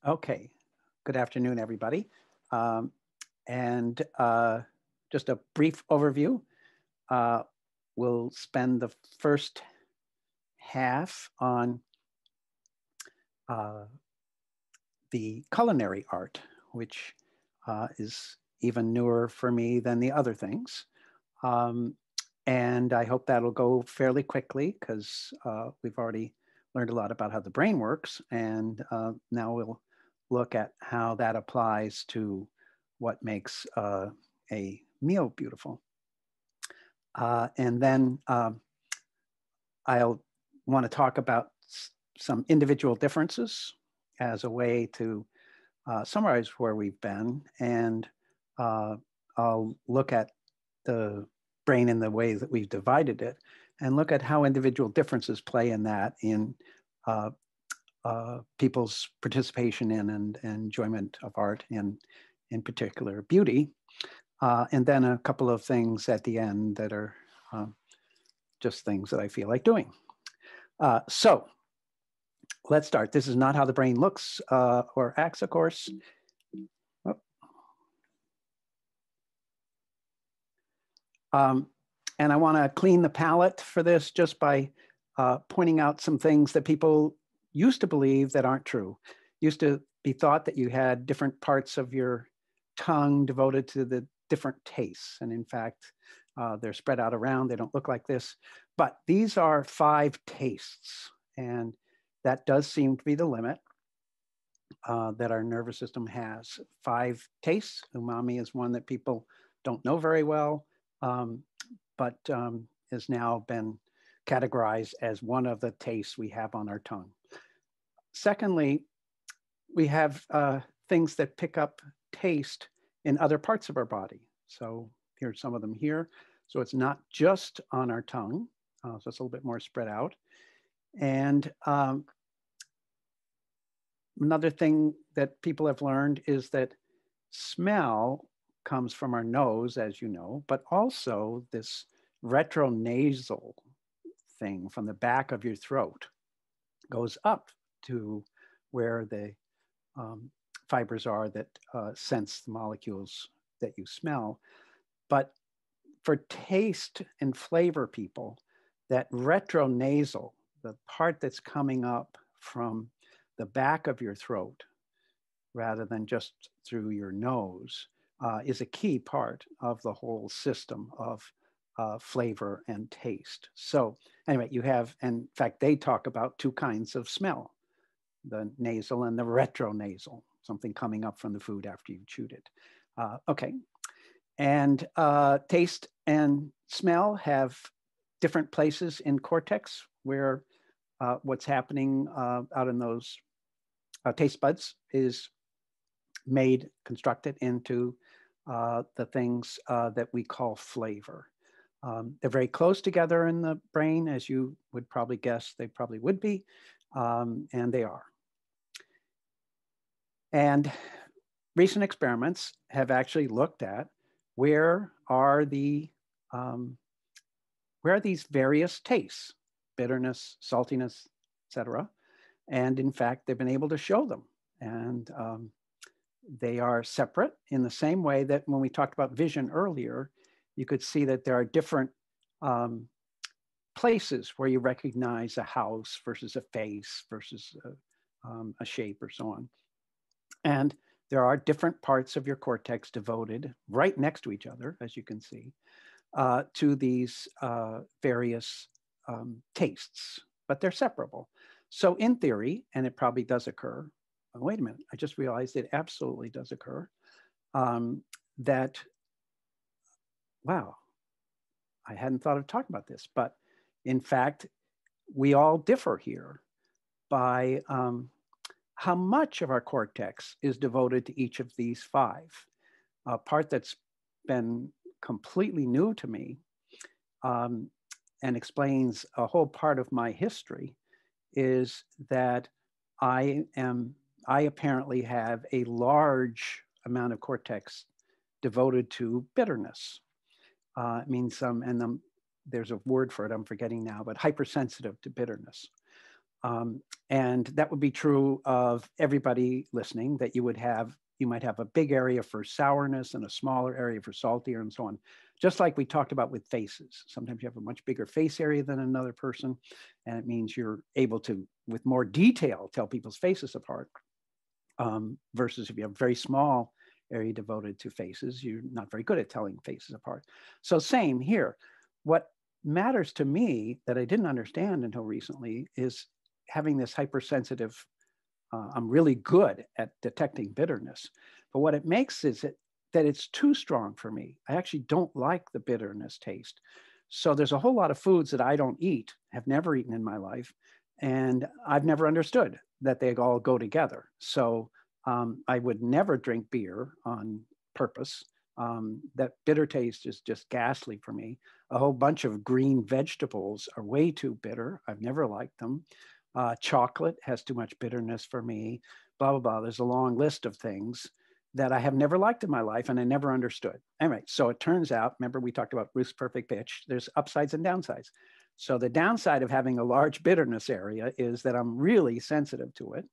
Okay, good afternoon, everybody. Um, and just a brief overview. Uh, we'll spend the first half on uh, the culinary art, which is even newer for me than the other things. Um, and I hope that'll go fairly quickly because we've already learned a lot about how the brain works. And now we'll look at how that applies to what makes a meal beautiful. And then I'll want to talk about some individual differences as a way to summarize where we've been. And I'll look at the brain in the way that we've divided it and look at how individual differences play in that in people's participation in and enjoyment of art and in particular beauty. And then a couple of things at the end that are just things that I feel like doing. So let's start. This is not how the brain looks or acts, of course. And I want to clean the palette for this just by pointing out some things that people used to believe that aren't true. Used to be thought that you had different parts of your tongue devoted to the different tastes. And in fact, they're spread out around. They don't look like this. But these are 5 tastes. And that does seem to be the limit that our nervous system has. 5 tastes. Umami is one that people don't know very well, but has now been categorized as one of the tastes we have on our tongue. Secondly, we have things that pick up taste in other parts of our body. So here's some of them here. So it's not just on our tongue. So it's a little bit more spread out. And another thing that people have learned is that smell comes from our nose, as you know, but also this retronasal thing from the back of your throat goes up to where the fibers are that sense the molecules that you smell. But for taste and flavor people, that retronasal, the part that's coming up from the back of your throat rather than just through your nose, is a key part of the whole system of flavor and taste. So anyway, you have, in fact, they talk about 2 kinds of smell, the nasal and the retronasal, something coming up from the food after you've chewed it. Okay. And taste and smell have different places in cortex where what's happening out in those taste buds is made, constructed into the things that we call flavor. They're very close together in the brain, as you would probably guess they probably would be, and they are. And recent experiments have actually looked at where are these various tastes, bitterness, saltiness, etc. And in fact, they've been able to show them. And they are separate in the same way that when we talked about vision earlier, you could see that there are different places where you recognize a house versus a face versus a shape or so on. And there are different parts of your cortex devoted right next to each other, as you can see, to these various tastes, but they're separable. So in theory, and it probably does occur, oh, wait a minute, I just realized it absolutely does occur, that, wow, I hadn't thought of talking about this, but in fact, we all differ here by how much of our cortex is devoted to each of these 5. A part that's been completely new to me and explains a whole part of my history is that I apparently have a large amount of cortex devoted to bitterness. It means there's a word for it, I'm forgetting now, but hypersensitive to bitterness. And that would be true of everybody listening, that you might have a big area for sourness and a smaller area for saltier and so on. Just like we talked about with faces. Sometimes you have a much bigger face area than another person, and it means you're able to, with more detail, tell people's faces apart. Versus if you have a very small area devoted to faces, you're not very good at telling faces apart. So same here. What matters to me that I didn't understand until recently is having this hypersensitive, I'm really good at detecting bitterness, but what it makes is that it's too strong for me. I actually don't like the bitterness taste. So there's a whole lot of foods that I don't eat, have never eaten in my life, and I've never understood that they all go together. So I would never drink beer on purpose. That bitter taste is just ghastly for me. A whole bunch of green vegetables are way too bitter. I've never liked them. Chocolate has too much bitterness for me, blah, blah, blah. There's a long list of things that I have never liked in my life and I never understood. Anyway, so it turns out, remember we talked about Ruth's perfect pitch, there's upsides and downsides. So the downside of having a large bitterness area is that I'm really sensitive to it.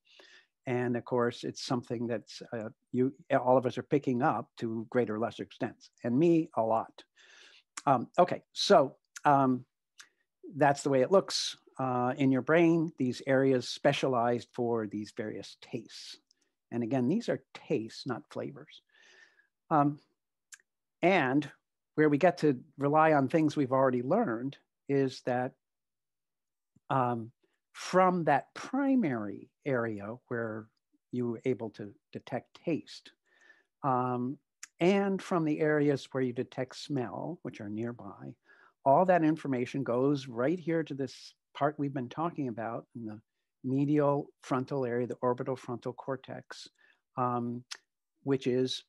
And of course, it's something that's all of us are picking up to greater or lesser extents, and me a lot. Okay, so that's the way it looks in your brain. These areas specialized for these various tastes. And again, these are tastes, not flavors. And where we get to rely on things we've already learned is that from that primary area where you were able to detect taste, and from the areas where you detect smell, which are nearby, all that information goes right here to this part we've been talking about in the medial frontal area, the orbital frontal cortex, which is,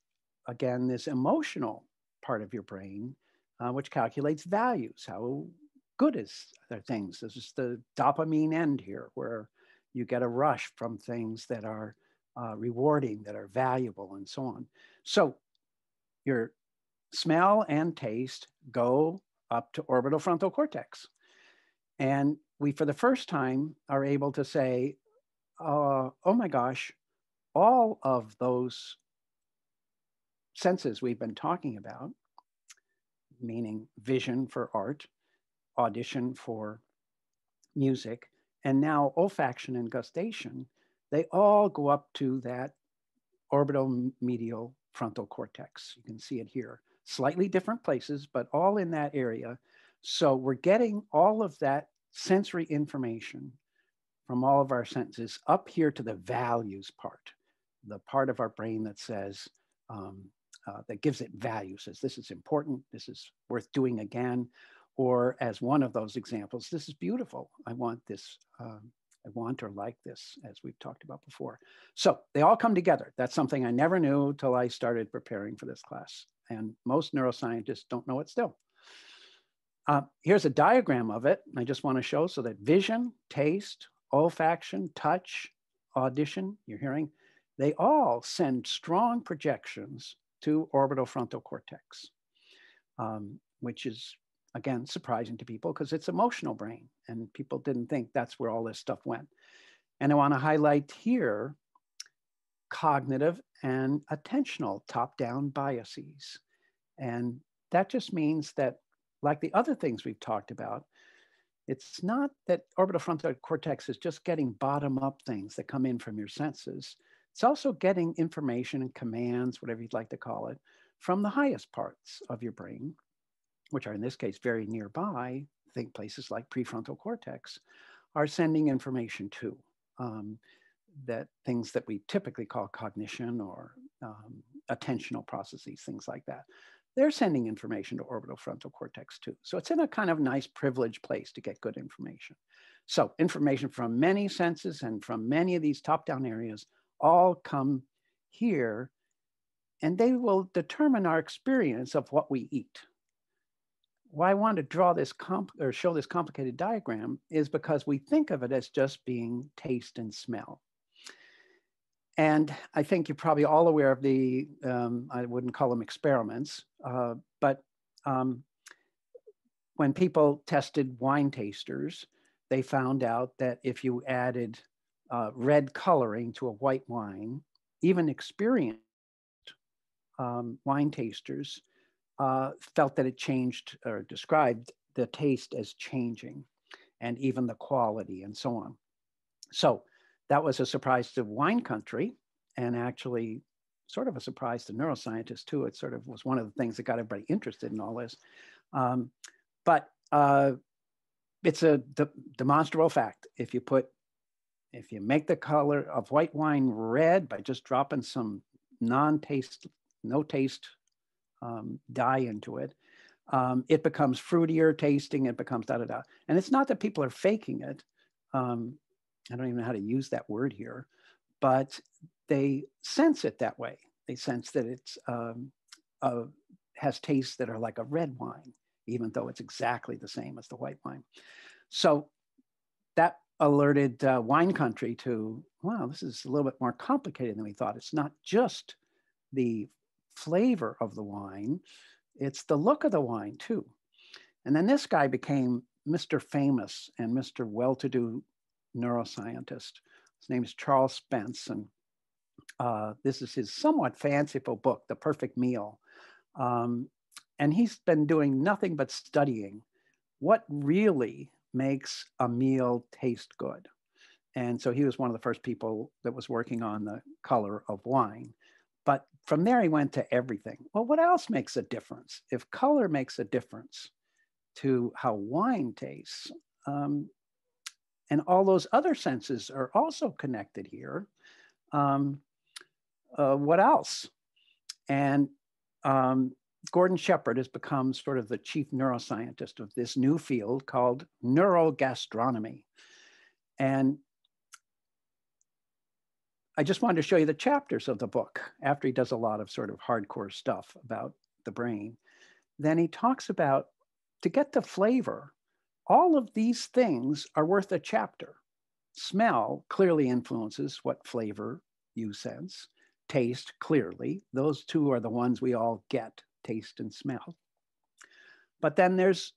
again, this emotional part of your brain, which calculates values. How good is their things? This is the dopamine end here, where you get a rush from things that are rewarding, that are valuable, and so on. So your smell and taste go up to orbital frontal cortex. And we, for the first time, are able to say, oh my gosh, all of those senses we've been talking about, meaning vision for art, audition for music, and now olfaction and gustation, they all go up to that orbital medial frontal cortex. You can see it here. Slightly different places, but all in that area. So we're getting all of that sensory information from all of our senses up here to the values part, the part of our brain that says, that gives it value, says this is important, this is worth doing again, or as one of those examples, this is beautiful, I want this, I want or like this, as we've talked about before. So they all come together. That's something I never knew till I started preparing for this class. And most neuroscientists don't know it still. Here's a diagram of it. I just want to show so that vision, taste, olfaction, touch, audition, your hearing, they all send strong projections to orbital frontal cortex, which is, again, surprising to people because it's emotional brain and people didn't think that's where all this stuff went. And I want to highlight here cognitive and attentional top-down biases. And that just means that, like the other things we've talked about, it's not that orbital frontal cortex is just getting bottom-up things that come in from your senses. It's also getting information and commands, whatever you'd like to call it, from the highest parts of your brain, which are in this case very nearby. Think places like prefrontal cortex are sending information too. That things that we typically call cognition or attentional processes, things like that. They're sending information to orbital frontal cortex too. So it's in a kind of nice privileged place to get good information. So information from many senses and from many of these top-down areas all come here, and they will determine our experience of what we eat. Why I want to draw this or show this complicated diagram is because we think of it as just being taste and smell. And I think you're probably all aware of the, I wouldn't call them experiments, but when people tested wine tasters, they found out that if you added red coloring to a white wine, even experienced wine tasters felt that it changed or described the taste as changing, and even the quality and so on. So that was a surprise to wine country, and actually sort of a surprise to neuroscientists too. It sort of was one of the things that got everybody interested in all this. But it's a demonstrable fact. If you make the color of white wine red by just dropping some no taste dye into it, it becomes fruitier tasting, it becomes da-da-da. And it's not that people are faking it. I don't even know how to use that word here, but they sense it that way. They sense that it's has tastes that are like a red wine, even though it's exactly the same as the white wine. So that alerted wine country to, wow, this is a little bit more complicated than we thought. It's not just the flavor of the wine, it's the look of the wine too. And then this guy became Mr. Famous and Mr. Well-to-do neuroscientist. His name is Charles Spence, and this is his somewhat fanciful book, The Perfect Meal. And he's been doing nothing but studying what really makes a meal taste good. And so he was one of the first people that was working on the color of wine. But from there, he went to everything. Well, what else makes a difference? If color makes a difference to how wine tastes, and all those other senses are also connected here, what else? And Gordon Shepherd has become sort of the chief neuroscientist of this new field called neurogastronomy. And I just wanted to show you the chapters of the book after he does a lot of sort of hardcore stuff about the brain. Then he talks about, to get the flavor, all of these things are worth a chapter. Smell clearly influences what flavor you sense. Taste, clearly. Those two are the ones we all get, taste and smell. But then there's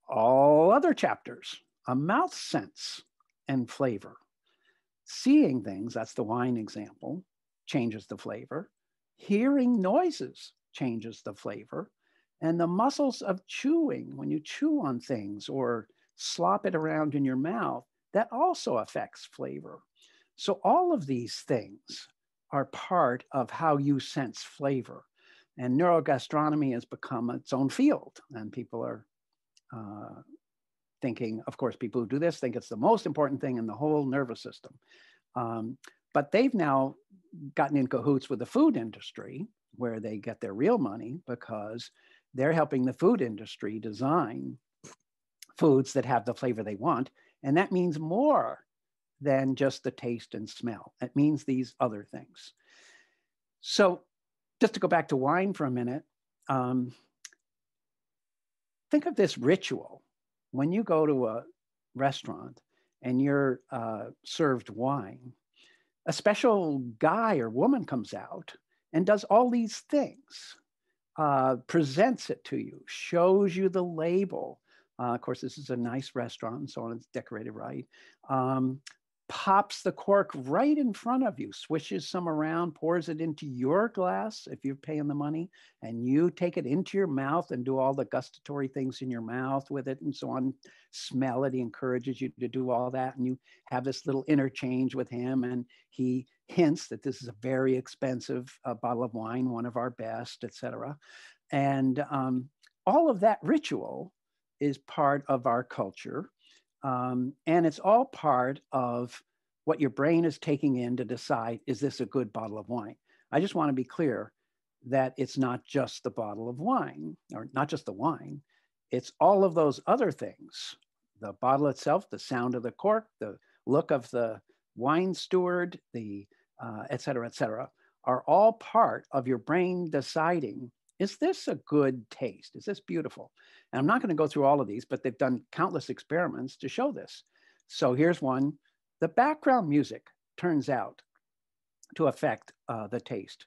all other chapters, a mouth sense and flavor. Seeing things, that's the wine example, changes the flavor. Hearing noises changes the flavor. And the muscles of chewing, when you chew on things or slop it around in your mouth, that also affects flavor. So all of these things are part of how you sense flavor. And neurogastronomy has become its own field. And people are thinking, of course, people who do this think it's the most important thing in the whole nervous system. But they've now gotten in cahoots with the food industry, where they get their real money, because they're helping the food industry design foods that have the flavor they want. And that means more than just the taste and smell. It means these other things. So just to go back to wine for a minute, think of this ritual. When you go to a restaurant and you're served wine, a special guy or woman comes out and does all these things, presents it to you, shows you the label. Of course, this is a nice restaurant, so on, it's decorated right. Pops the cork right in front of you, swishes some around, pours it into your glass if you're paying the money, and you take it into your mouth and do all the gustatory things in your mouth with it and so on. Smell it. He encourages you to do all that, and you have this little interchange with him, and he hints that this is a very expensive bottle of wine, one of our best, etc. And all of that ritual is part of our culture. And it's all part of what your brain is taking in to decide, is this a good bottle of wine? I just want to be clear that it's not just the bottle of wine, or not just the wine. It's all of those other things. The bottle itself, the sound of the cork, the look of the wine steward, the et cetera, are all part of your brain deciding, is this a good taste? Is this beautiful? And I'm not going to go through all of these, but they've done countless experiments to show this. So here's one. The background music turns out to affect the taste.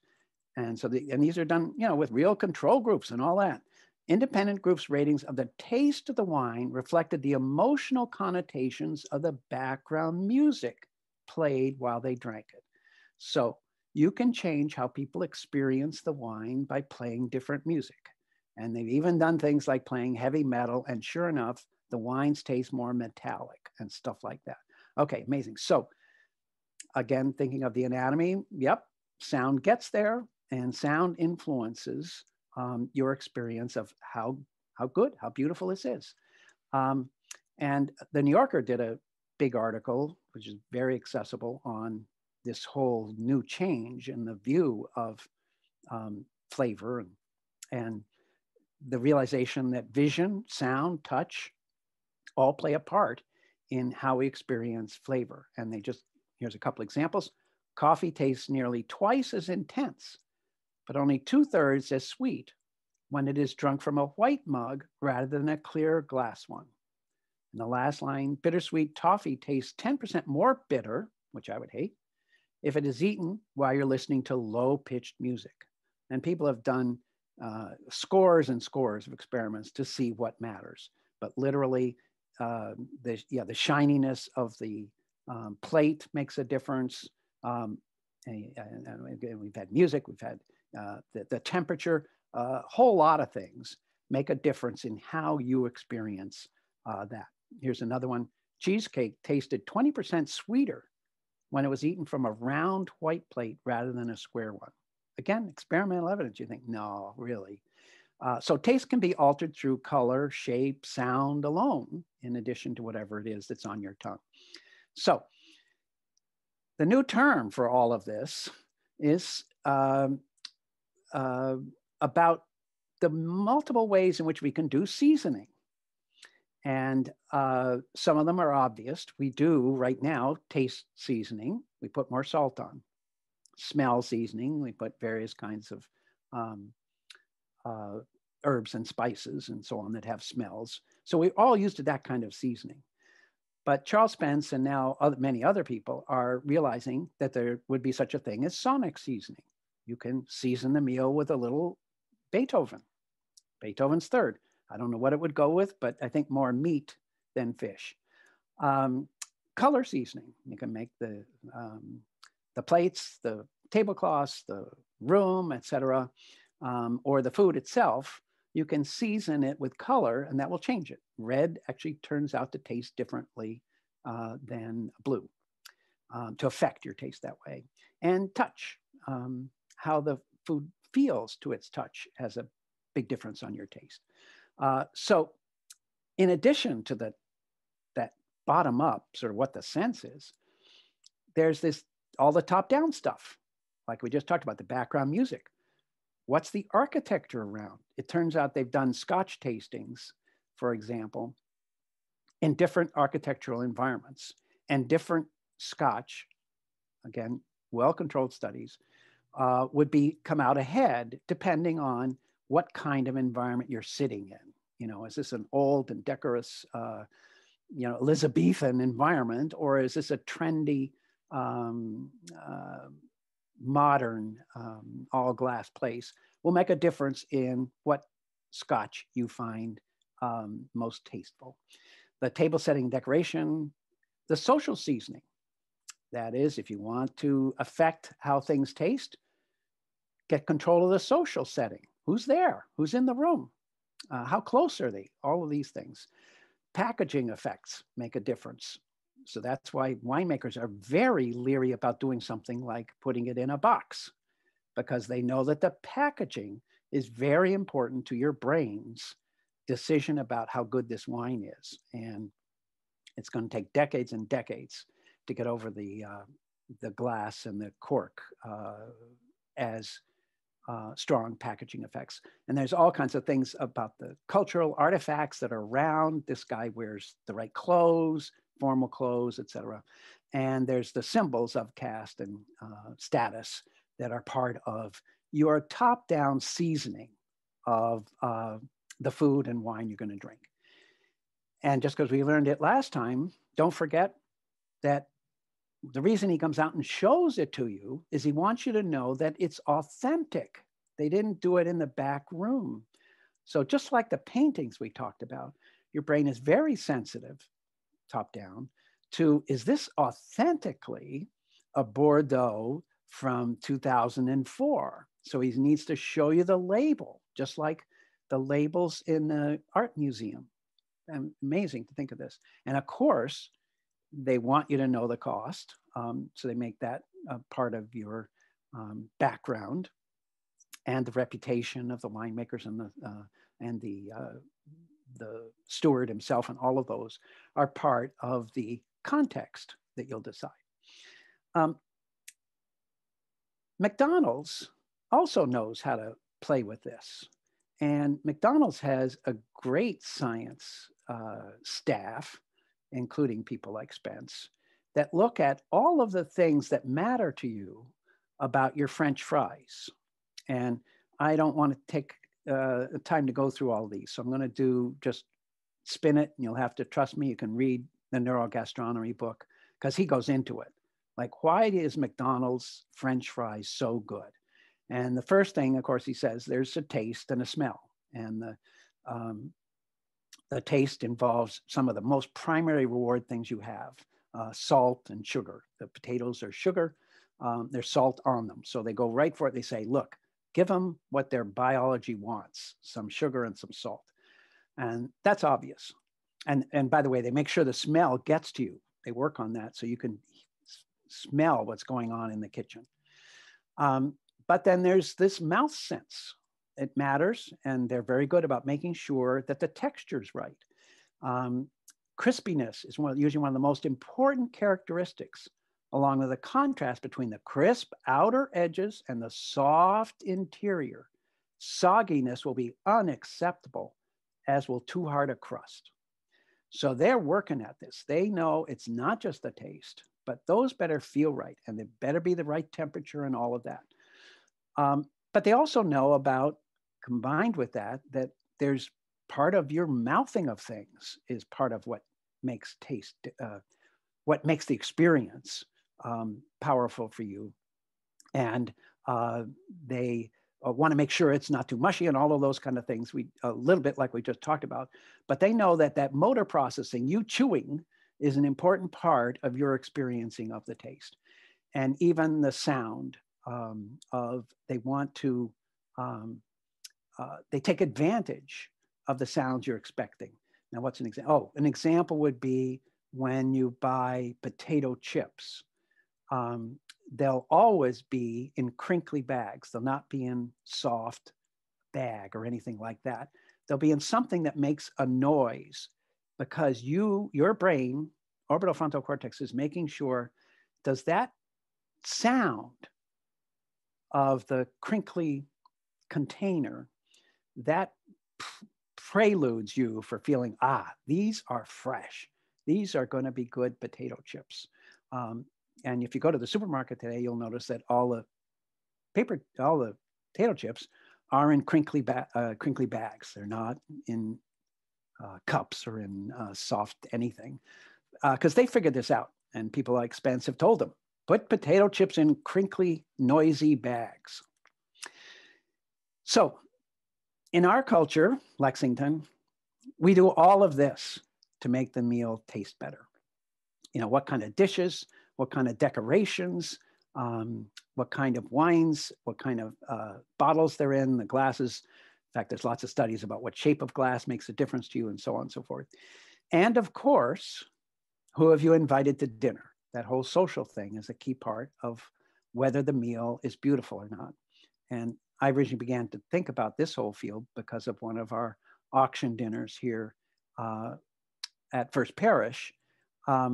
And so and these are done, with real control groups and all that. Independent groups' ratings of the taste of the wine reflected the emotional connotations of the background music played while they drank it. So you can change how people experience the wine by playing different music. And they've even done things like playing heavy metal, and sure enough, the wines taste more metallic and stuff like that. Okay, amazing. So again, thinking of the anatomy, yep, sound gets there, and sound influences your experience of how good, how beautiful this is. And the New Yorker did a big article, which is very accessible, on this whole new change in the view of flavor and the realization that vision, sound, touch all play a part in how we experience flavor. And here's a couple examples. Coffee tastes nearly twice as intense, but only 2/3 as sweet when it is drunk from a white mug rather than a clear glass one. And the last line, bittersweet toffee tastes 10% more bitter, which I would hate, if it is eaten while you're listening to low-pitched music. And people have done scores and scores of experiments to see what matters. But literally, the shininess of the plate makes a difference. And we've had music, we've had the temperature, a whole lot of things make a difference in how you experience that. Here's another one. Cheesecake tasted 20% sweeter when it was eaten from a round white plate rather than a square one. Again, experimental evidence. You think, no, really. So taste can be altered through color, shape, sound alone, in addition to whatever it is that's on your tongue. So the new term for all of this is about the multiple ways in which we can do seasoning. And some of them are obvious. We do right now taste seasoning. We put more salt on. Smell seasoning. We put various kinds of herbs and spices and so on that have smells. So we all used that kind of seasoning. But Charles Spence and now many other people are realizing that there would be such a thing as sonic seasoning. You can season the meal with a little Beethoven, Beethoven's Third. I don't know what it would go with, but I think more meat than fish. Color seasoning. You can make the plates, the tablecloths, the room, etc., or the food itself. You can season it with color, and that will change it. Red actually turns out to taste differently than blue, to affect your taste that way. And touch, how the food feels to its touch has a big difference on your taste. So in addition to that bottom up, sort of what the sense is, there's all the top down stuff, like we just talked about, the background music. What's the architecture around? It turns out they've done Scotch tastings, for example, in different architectural environments, and different Scotch, again, well-controlled studies, would come out ahead depending on what kind of environment you're sitting in. You know, is this an old and decorous, Elizabethan environment, or is this a trendy, modern, all glass place? Will make a difference in what Scotch you find most tasteful. The table setting decoration, the social seasoning. That is, if you want to affect how things taste, get control of the social setting. Who's there? Who's in the room? How close are they? All of these things. Packaging effects make a difference. So that's why winemakers are very leery about doing something like putting it in a box, because they know that the packaging is very important to your brain's decision about how good this wine is. And it's going to take decades and decades to get over the glass and the cork as strong packaging effects. And there's all kinds of things about the cultural artifacts that are around. This guy wears the right clothes, formal clothes, etc. And there's the symbols of caste and status that are part of your top-down seasoning of the food and wine you're going to drink. And just because we learned it last time, don't forget that the reason he comes out and shows it to you is he wants you to know that it's authentic. They didn't do it in the back room. So just like the paintings we talked about, your brain is very sensitive, top down, to, is this authentically a Bordeaux from 2004? So he needs to show you the label, just like the labels in the art museum. Amazing to think of this. And of course, they want you to know the cost. So they make that a part of your background, and the reputation of the winemakers and the steward himself, and all of those are part of the context that you'll decide. McDonald's also knows how to play with this. And McDonald's has a great science staff, including people like Spence, that look at all of the things that matter to you about your French fries. And I don't want to take time to go through all of these. So I'm going to do just spin it, and you'll have to trust me. You can read the neurogastronomy book, because he goes into it. Like, why is McDonald's French fries so good? And the first thing, of course, he says, there's a taste and a smell. And the taste involves some of the most primary reward things you have, salt and sugar. The potatoes are sugar, there's salt on them. So they go right for it. They say, look, give them what their biology wants, some sugar and some salt. And that's obvious. And by the way, they make sure the smell gets to you. They work on that so you can smell what's going on in the kitchen. But then there's this mouth sense. It matters, and they're very good about making sure that the texture's right. Crispiness is usually one of the most important characteristics, along with the contrast between the crisp outer edges and the soft interior. Sogginess will be unacceptable, as will too hard a crust. So they're working at this. They know it's not just the taste, but those better feel right, and they better be the right temperature and all of that. But they also know about, combined with that, that there's part of your mouthing of things is part of what makes taste, what makes the experience powerful for you. And they want to make sure it's not too mushy and all of those kind of things, a little bit like we just talked about. But they know that that motor processing, you chewing, is an important part of your experiencing of the taste. And even the sound they want to, they take advantage of the sounds you're expecting. Now, what's an example? Oh, an example would be when you buy potato chips. They'll always be in crinkly bags. They'll not be in soft bag or anything like that. They'll be in something that makes a noise, because your brain, orbital frontal cortex, is making sure, does that sound of the crinkly container, that preludes you for feeling, these are fresh. These are going to be good potato chips. And if you go to the supermarket today, you'll notice that all the potato chips are in crinkly bags. They're not in cups or in soft anything, because they figured this out. And people like Spence have told them, put potato chips in crinkly, noisy bags. So in our culture, Lexington, we do all of this to make the meal taste better. You know, what kind of dishes, what kind of decorations, what kind of wines, what kind of bottles they're in, the glasses. In fact, there's lots of studies about what shape of glass makes a difference to you, and so on and so forth. And of course, who have you invited to dinner? That whole social thing is a key part of whether the meal is beautiful or not. And I originally began to think about this whole field because of one of our auction dinners here at First Parish. I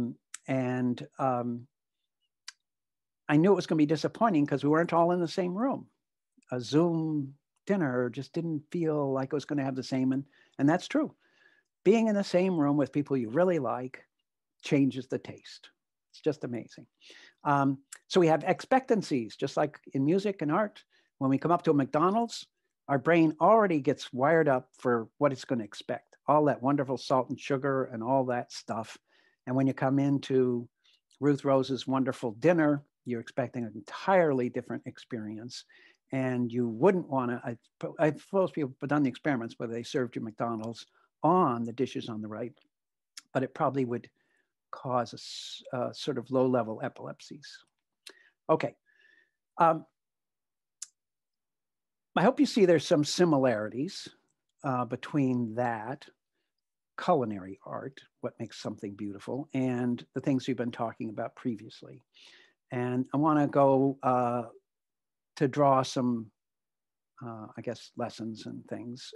knew it was going to be disappointing because we weren't all in the same room. A Zoom dinner just didn't feel like it was going to have the same, and that's true. Being in the same room with people you really like changes the taste. It's just amazing. So we have expectancies, just like in music and art. When we come up to a McDonald's, our brain already gets wired up for what it's going to expect, all that wonderful salt and sugar and all that stuff. And when you come into Ruth Rose's wonderful dinner, you're expecting an entirely different experience. And you wouldn't want to, I suppose people have done the experiments where they served you McDonald's on the dishes on the right, but it probably would cause a sort of low-level epilepsies. Okay. I hope you see there's some similarities between that culinary art, what makes something beautiful, and the things we've been talking about previously. And I want to go to draw some, I guess, lessons and things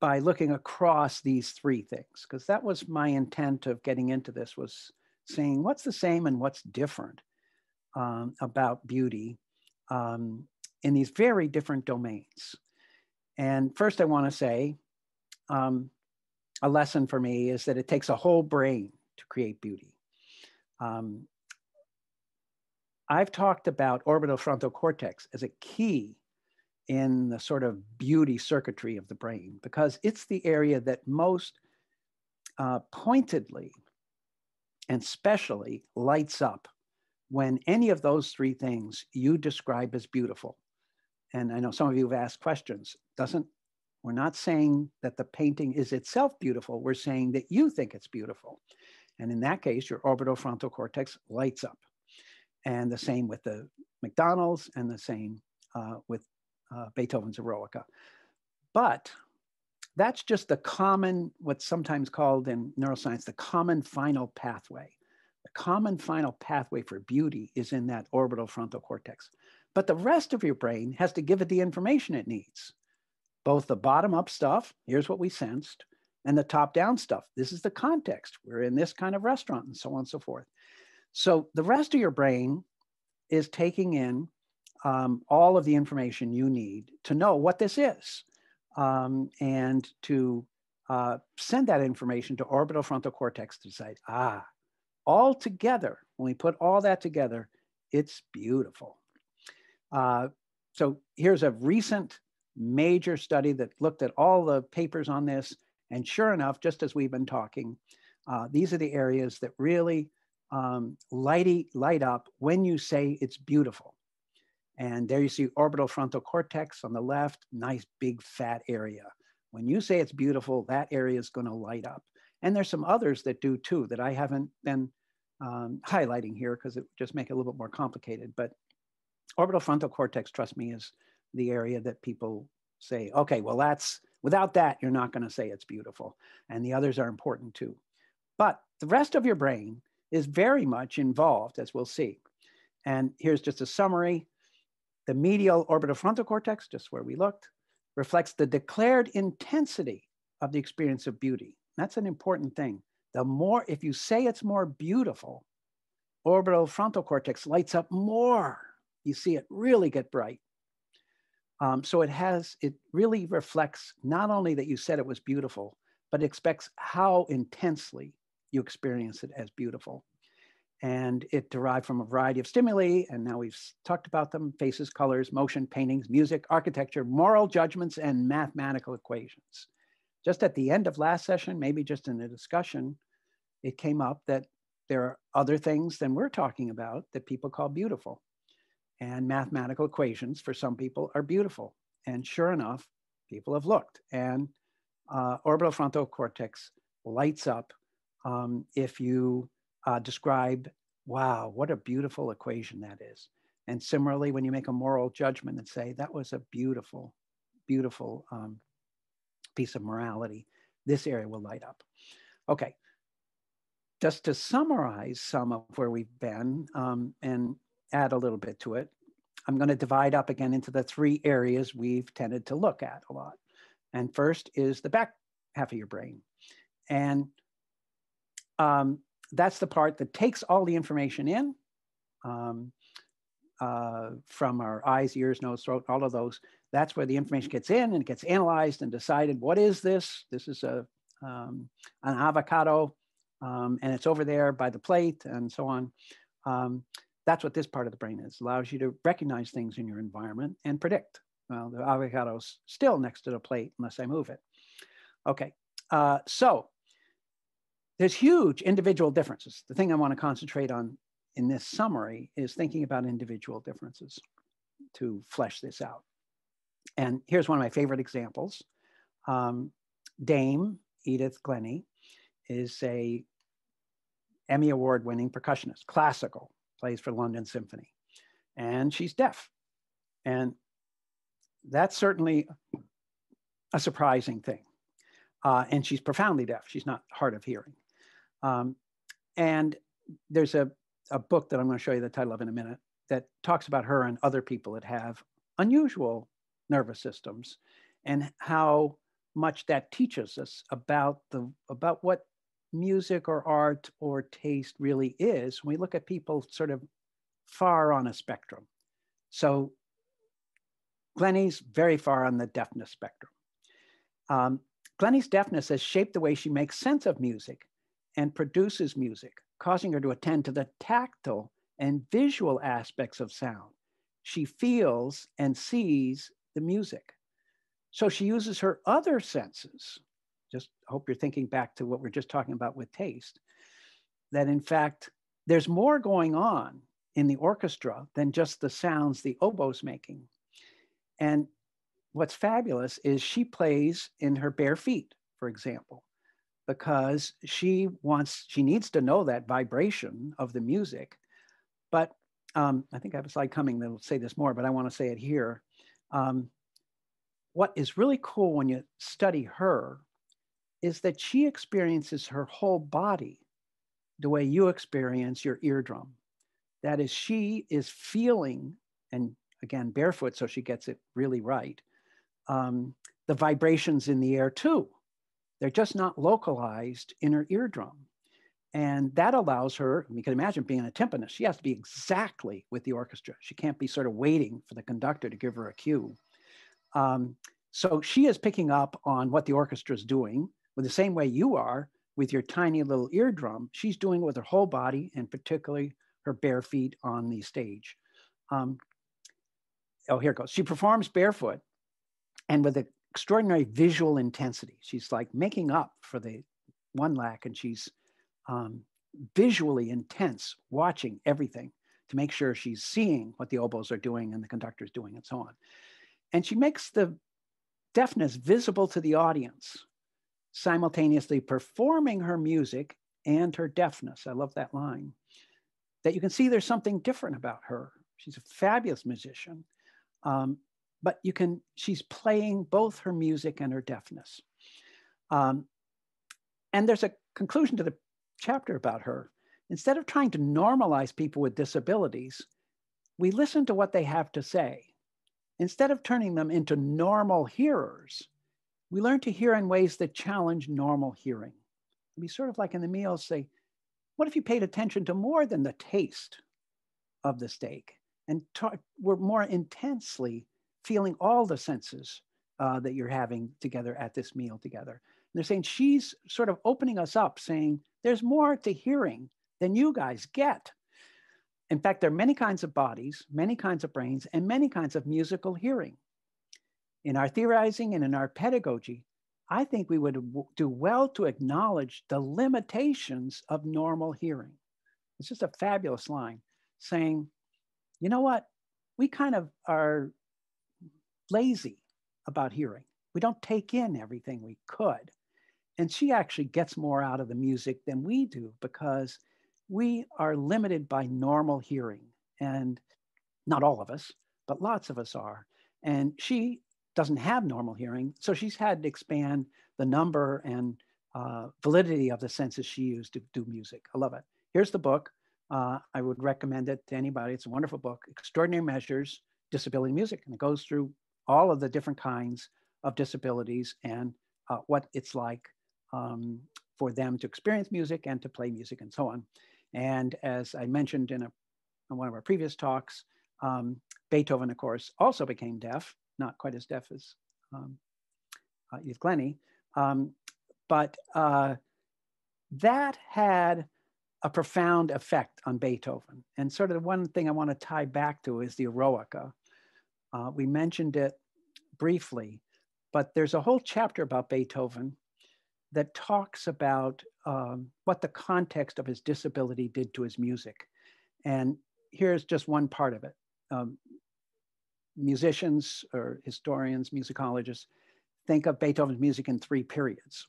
by looking across these three things, because that was my intent of getting into this, was saying what's the same and what's different about beauty in these very different domains. And first I want to say a lesson for me is that it takes a whole brain to create beauty. I've talked about orbital frontal cortex as a key in the sort of beauty circuitry of the brain, because it's the area that most pointedly and specially lights up when any of those three things you describe as beautiful. And I know some of you have asked questions. We're not saying that the painting is itself beautiful. We're saying that you think it's beautiful. And in that case, your orbital frontal cortex lights up. And the same with the McDonald's, and the same with Beethoven's Eroica. But that's just the common, what's sometimes called in neuroscience, the common final pathway. The common final pathway for beauty is in that orbital frontal cortex. But the rest of your brain has to give it the information it needs. Both the bottom-up stuff, here's what we sensed, and the top-down stuff. This is the context. We're in this kind of restaurant, and so on and so forth. So the rest of your brain is taking in all of the information you need to know what this is, and to send that information to orbital frontal cortex to decide, all together, when we put all that together, it's beautiful. So here's a recent major study that looked at all the papers on this. And sure enough, just as we've been talking, these are the areas that really light up when you say it's beautiful. And there you see orbital frontal cortex on the left, nice big fat area. When you say it's beautiful, that area is going to light up. And there's some others that do too that I haven't been highlighting here because it would just make it a little bit more complicated. But orbital frontal cortex, trust me, is the area that people say, okay, well, without that, you're not going to say it's beautiful. And the others are important too. But the rest of your brain is very much involved, as we'll see. And here's just a summary. The medial orbital frontal cortex, just where we looked, reflects the declared intensity of the experience of beauty. That's an important thing. The more, if you say it's more beautiful, orbital frontal cortex lights up more. You see it really get bright. So it really reflects not only that you said it was beautiful, but it expects how intensely you experience it as beautiful. And it derived from a variety of stimuli, and now we've talked about them: faces, colors, motion, paintings, music, architecture, moral judgments, and mathematical equations. Just at the end of last session, maybe just in a discussion, it came up that there are other things than we're talking about that people call beautiful. And mathematical equations for some people are beautiful. And sure enough, people have looked, and orbital frontal cortex lights up if you describe, wow, what a beautiful equation that is. And similarly, when you make a moral judgment and say, that was a beautiful, beautiful piece of morality, this area will light up. Okay, just to summarize some of where we've been and add a little bit to it, I'm going to divide up again into the three areas we've tended to look at a lot. And first is the back half of your brain. And that's the part that takes all the information in from our eyes, ears, nose, throat, all of those. That's where the information gets in and it gets analyzed and decided, what is this? This is an avocado, and it's over there by the plate and so on. That's what this part of the brain is. Allows you to recognize things in your environment and predict. Well, the avocado's still next to the plate unless I move it. Okay, so there's huge individual differences. The thing I want to concentrate on in this summary is thinking about individual differences. to flesh this out. And here's one of my favorite examples. Dame Edith Glennie is a Emmy Award-winning percussionist, classical, plays for London Symphony, and she's deaf. And that's certainly a surprising thing. And she's profoundly deaf. She's not hard of hearing. And there's a book that I'm going to show you the title of in a minute that talks about her and other people that have unusual nervous systems and how much that teaches us about what music or art or taste really is when we look at people sort of far on a spectrum. So Glennie's very far on the deafness spectrum. Glennie's deafness has shaped the way she makes sense of music and produces music, causing her to attend to the tactile and visual aspects of sound. She feels and sees the music. So she uses her other senses. Just hope you're thinking back to what we're just talking about with taste, that in fact, there's more going on in the orchestra than just the sounds the oboe's making. And what's fabulous is she plays in her bare feet, for example, because she needs to know that vibration of the music. But I think I have a slide coming that'll say this more, but I want to say it here. What is really cool when you study her is that she experiences her whole body the way you experience your eardrum. That is, she is feeling, and again, barefoot, so she gets it really right, the vibrations in the air too. They're just not localized in her eardrum. And that allows her, you can imagine being a timpanist, she has to be exactly with the orchestra. She can't be sort of waiting for the conductor to give her a cue. So she is picking up on what the orchestra is doing with the same way you are with your tiny little eardrum. She's doing it with her whole body and particularly her bare feet on the stage. Here it goes. She performs barefoot and with extraordinary visual intensity. She's like making up for the one lack, and she's visually intense, watching everything to make sure she's seeing what the oboes are doing and the conductor's doing and so on. And she makes the deafness visible to the audience, simultaneously performing her music and her deafness. I love that line. That you can see there's something different about her. She's a fabulous musician, but she's playing both her music and her deafness. And there's a conclusion to the chapter about her. Instead of trying to normalize people with disabilities, we listen to what they have to say. Instead of turning them into normal hearers, we learn to hear in ways that challenge normal hearing. We sort of like in the meals say, what if you paid attention to more than the taste of the steak and were more intensely feeling all the senses that you're having together at this meal together? And they're saying she's sort of opening us up, saying there's more to hearing than you guys get. In fact, there are many kinds of bodies, many kinds of brains, and many kinds of musical hearing. In our theorizing and in our pedagogy, I think we would do well to acknowledge the limitations of normal hearing. It's just a fabulous line saying, you know what? We kind of are lazy about hearing. We don't take in everything we could. And she actually gets more out of the music than we do because we are limited by normal hearing. And not all of us, but lots of us are. And she doesn't have normal hearing, so she's had to expand the number and validity of the senses she used to do music. I love it. Here's the book. I would recommend it to anybody. It's a wonderful book, Extraordinary Measures, Disability Music. And it goes through all of the different kinds of disabilities and what it's like for them to experience music and to play music and so on. And as I mentioned in one of our previous talks, Beethoven, of course, also became deaf, not quite as deaf as Edith Glennie, but that had a profound effect on Beethoven. And sort of the one thing I want to tie back to is the Eroica. We mentioned it briefly, but there's a whole chapter about Beethoven that talks about what the context of his disability did to his music. And here's just one part of it. musicians or historians, musicologists, think of Beethoven's music in 3 periods.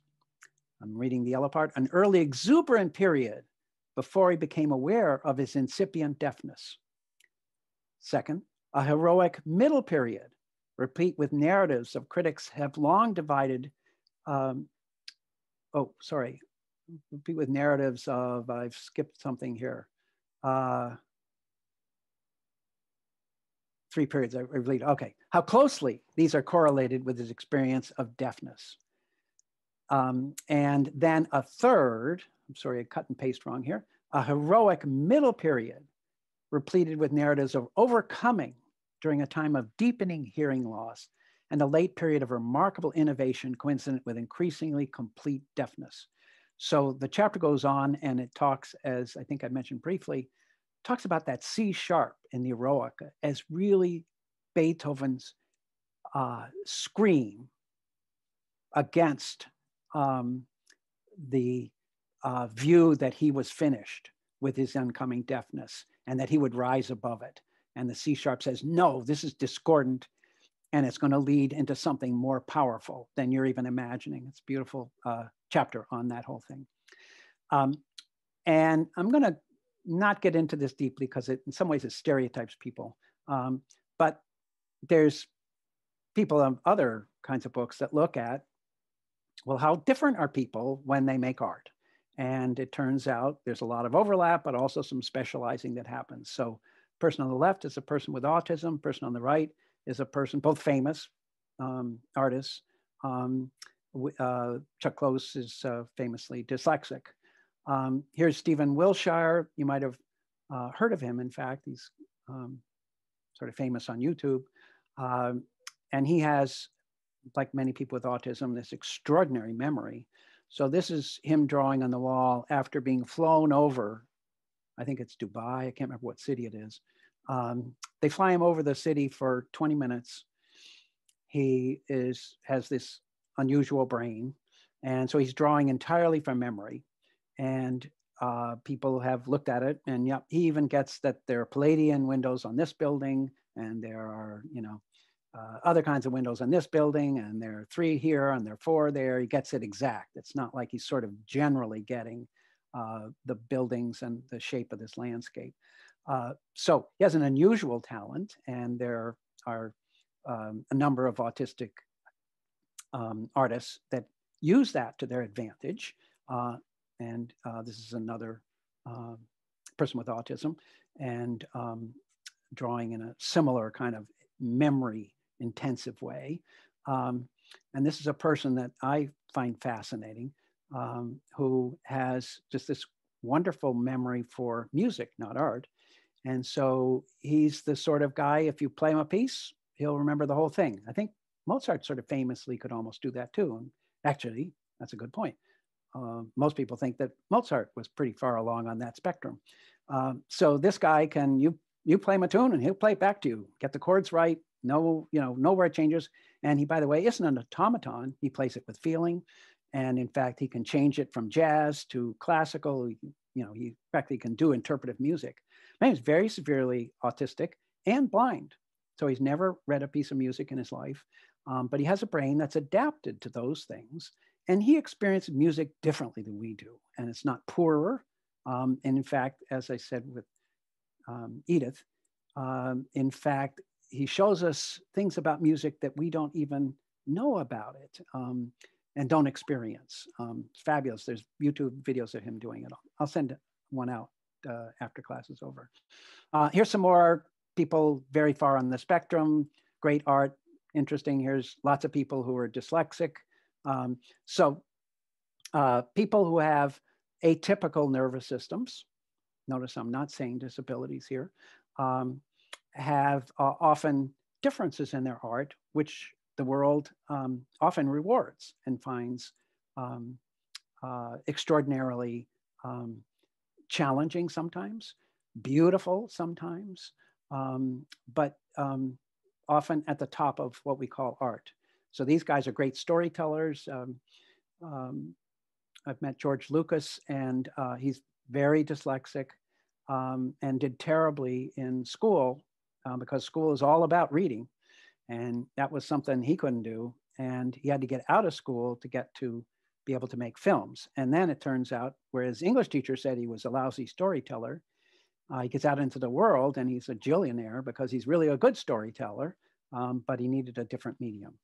I'm reading the yellow part. An early exuberant period before he became aware of his incipient deafness. Second, a heroic middle period, replete with narratives of critics have long divided, replete with narratives of, I've skipped something here. 3 periods, I read, okay. How closely these are correlated with his experience of deafness. And then a third, I'm sorry, I cut and paste wrong here, a heroic middle period, repleted with narratives of overcoming during a time of deepening hearing loss and a late period of remarkable innovation coincident with increasingly complete deafness. So the chapter goes on and it talks, as I think I mentioned briefly, talks about that C sharp in the Eroica as really Beethoven's scream against the view that he was finished with his oncoming deafness and that he would rise above it. And the C sharp says, no, this is discordant and it's going to lead into something more powerful than you're even imagining. It's a beautiful chapter on that whole thing. And I'm going to not get into this deeply because it, in some ways, it stereotypes people. But there's people of other kinds of books that look at, well, how different are people when they make art? And it turns out there's a lot of overlap, but also some specializing that happens. So person on the left is a person with autism. Person on the right is a person, both famous artists. Chuck Close is famously dyslexic. Here's Stephen Wilshire. You might have heard of him. In fact, he's sort of famous on YouTube. And he has, like many people with autism, this extraordinary memory. So this is him drawing on the wall after being flown over, I think it's Dubai, I can't remember what city it is. They fly him over the city for 20 minutes. He has this unusual brain. And so he's drawing entirely from memory. And people have looked at it, and yeah, he even gets that there are Palladian windows on this building, and there are, other kinds of windows on this building, and there are 3 here, and there are 4 there. He gets it exact. It's not like he's sort of generally getting the buildings and the shape of this landscape. So he has an unusual talent, and there are a number of autistic artists that use that to their advantage. And this is another person with autism and drawing in a similar kind of memory intensive way. And this is a person that I find fascinating, who has just this wonderful memory for music, not art. And so he's the sort of guy, if you play him a piece, he'll remember the whole thing. I think Mozart sort of famously could almost do that too. And actually, that's a good point. Most people think that Mozart was pretty far along on that spectrum. So this guy can, you play him a tune and he'll play it back to you, get the chords right, no word changes. And he, by the way, isn't an automaton. He plays it with feeling. And in fact, he can change it from jazz to classical. He practically can do interpretive music. Man, he's very severely autistic and blind. So he's never read a piece of music in his life, but he has a brain that's adapted to those things. And he experiences music differently than we do. And it's not poorer. And in fact, as I said with Edith, in fact, he shows us things about music that we don't even know about it and don't experience. It's fabulous. There's YouTube videos of him doing it. I'll send one out after class is over. Here's some more people very far on the spectrum. Great art, interesting. Here's lots of people who are dyslexic. So people who have atypical nervous systems, notice I'm not saying disabilities here, have often differences in their art, which the world often rewards and finds extraordinarily challenging sometimes, beautiful sometimes, but often at the top of what we call art. So these guys are great storytellers. I've met George Lucas, and he's very dyslexic and did terribly in school because school is all about reading. And that was something he couldn't do. And he had to get out of school to get to be able to make films. And then it turns out, whereas English teacher said he was a lousy storyteller, he gets out into the world and he's a gillionaire because he's really a good storyteller, but he needed a different medium.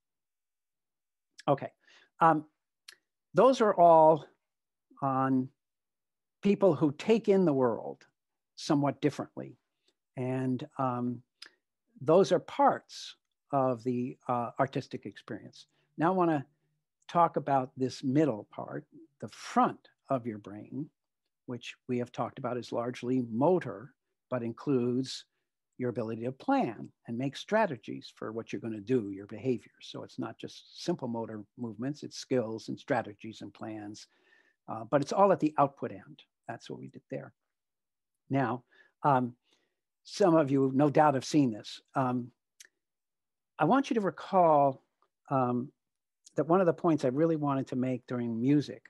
Okay, those are all on people who take in the world somewhat differently. And those are parts of the artistic experience. Now I want to talk about this middle part, the front of your brain, which we have talked about is largely motor, but includes your ability to plan and make strategies for what you're going to do, your behavior. So it's not just simple motor movements, it's skills and strategies and plans, but it's all at the output end. That's what we did there. Now, some of you no doubt have seen this. I want you to recall that one of the points I really wanted to make during music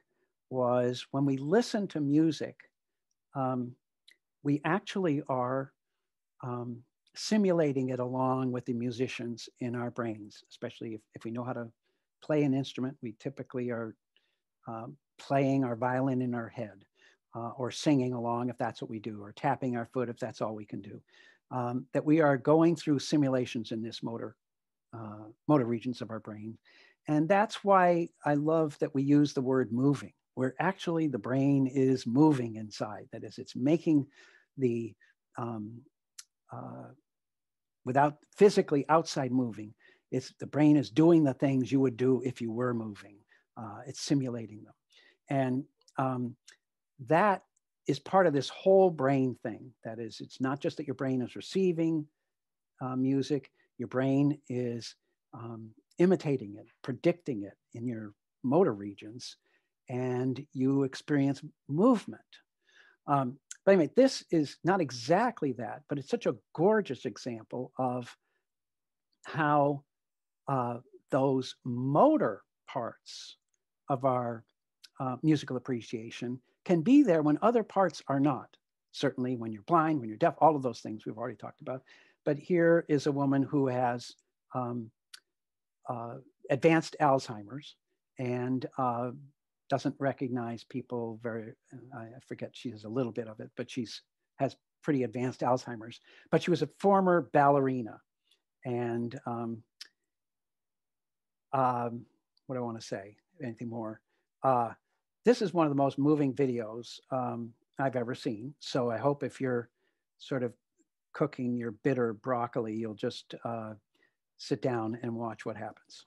was when we listen to music, we actually are simulating it along with the musicians in our brains, especially if we know how to play an instrument. We typically are playing our violin in our head, or singing along if that's what we do, or tapping our foot if that's all we can do. That we are going through simulations in this motor regions of our brain. And that's why I love that we use the word moving, where actually the brain is moving inside. That is, it's making the, without physically outside moving, the brain is doing the things you would do if you were moving. It's simulating them. And that is part of this whole brain thing. That is, it's not just that your brain is receiving music, your brain is imitating it, predicting it in your motor regions, and you experience movement. But anyway, this is not exactly that, but it's such a gorgeous example of how those motor parts of our musical appreciation can be there when other parts are not. Certainly when you're blind, when you're deaf, all of those things we've already talked about. But here is a woman who has advanced Alzheimer's and doesn't recognize people very, I forget, she has a little bit of it, but has pretty advanced Alzheimer's. But she was a former ballerina. And what do I want to say? Anything more? This is one of the most moving videos I've ever seen. So I hope if you're sort of cooking your bitter broccoli, you'll just sit down and watch what happens.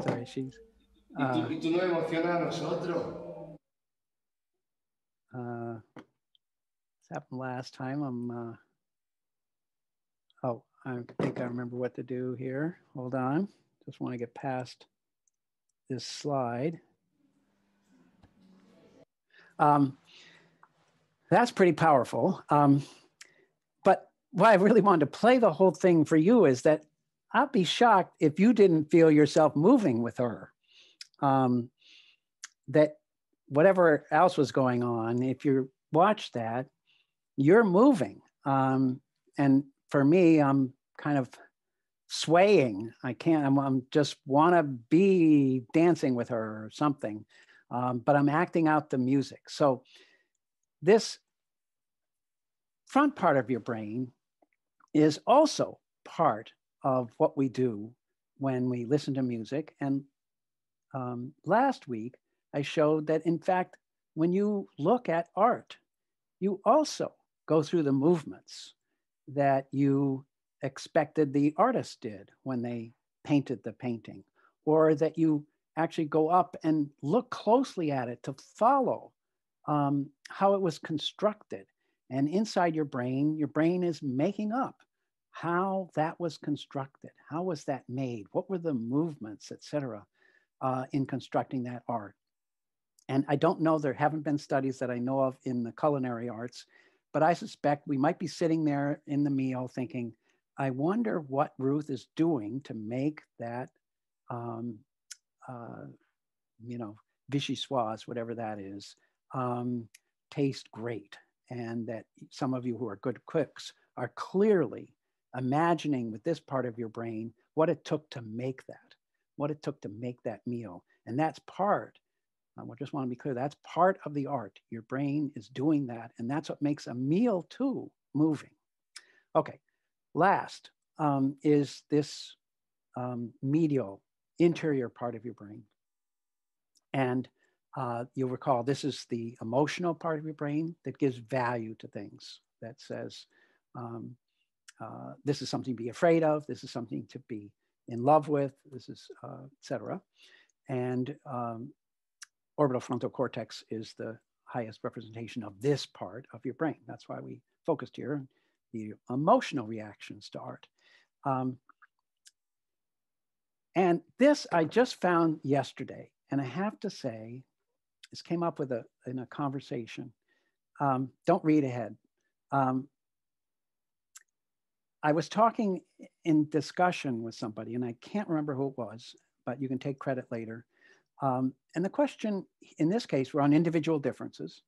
Sorry, she's... ¿Y tú no emocionas a nosotros? This happened last time. Oh, I think I remember what to do here. Hold on. Just want to get past this slide. That's pretty powerful. But why I really wanted to play the whole thing for you is that I'd be shocked if you didn't feel yourself moving with her. That whatever else was going on, if you watch that, you're moving. And for me, I'm kind of swaying. I can't, I'm just want to be dancing with her or something. But I'm acting out the music. So this front part of your brain is also part of what we do when we listen to music. And last week, I showed that, in fact, when you look at art, you also go through the movements that you expected the artist did when they painted the painting, or that you actually go up and look closely at it to follow how it was constructed. And inside your brain is making up how that was constructed. How was that made? What were the movements, et cetera, in constructing that art? And I don't know, there haven't been studies that I know of in the culinary arts, but I suspect we might be sitting there in the meal thinking, I wonder what Ruth is doing to make that, vichyssoise, whatever that is, taste great. And that some of you who are good cooks are clearly imagining with this part of your brain what it took to make that meal. And that's part, I just want to be clear, that's part of the art. Your brain is doing that. And that's what makes a meal too moving. Okay, last is this medial interior part of your brain. And you'll recall this is the emotional part of your brain that gives value to things, that says, this is something to be afraid of, this is something to be in love with, this is, et cetera. And orbital frontal cortex is the highest representation of this part of your brain. That's why we focused here on the emotional reactions to art. And this I just found yesterday, and I have to say, this came up with in a conversation. Don't read ahead. I was talking in discussion with somebody, and I can't remember who it was, but you can take credit later. And the question in this case were on individual differences.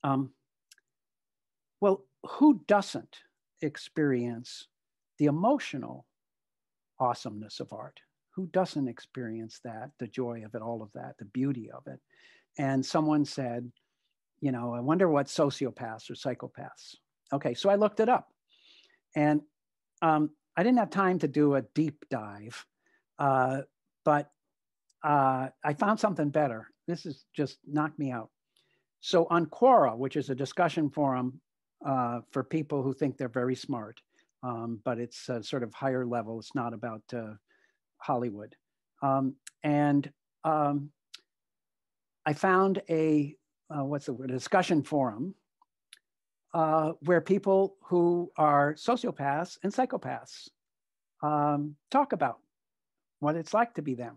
Well, who doesn't experience the emotional awesomeness of art? Who doesn't experience that, the joy of it, all of that, the beauty of it? And someone said, I wonder what sociopaths or psychopaths. Okay, so I looked it up. And I didn't have time to do a deep dive, but I found something better. This is just knocked me out. So on Quora, which is a discussion forum for people who think they're very smart, but it's a sort of higher level. It's not about Hollywood. I found a discussion forum where people who are sociopaths and psychopaths talk about what it's like to be them.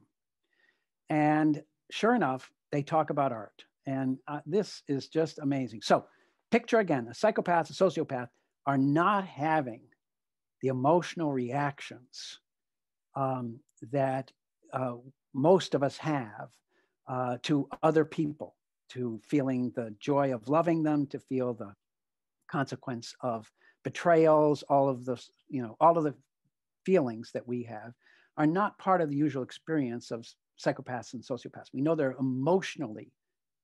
And sure enough, they talk about art. And this is just amazing. So picture again, a psychopath, a sociopath are not having the emotional reactions that most of us have to other people, to feeling the joy of loving them, to feel the consequence of betrayals, all of the feelings that we have are not part of the usual experience of psychopaths and sociopaths. We know they're emotionally,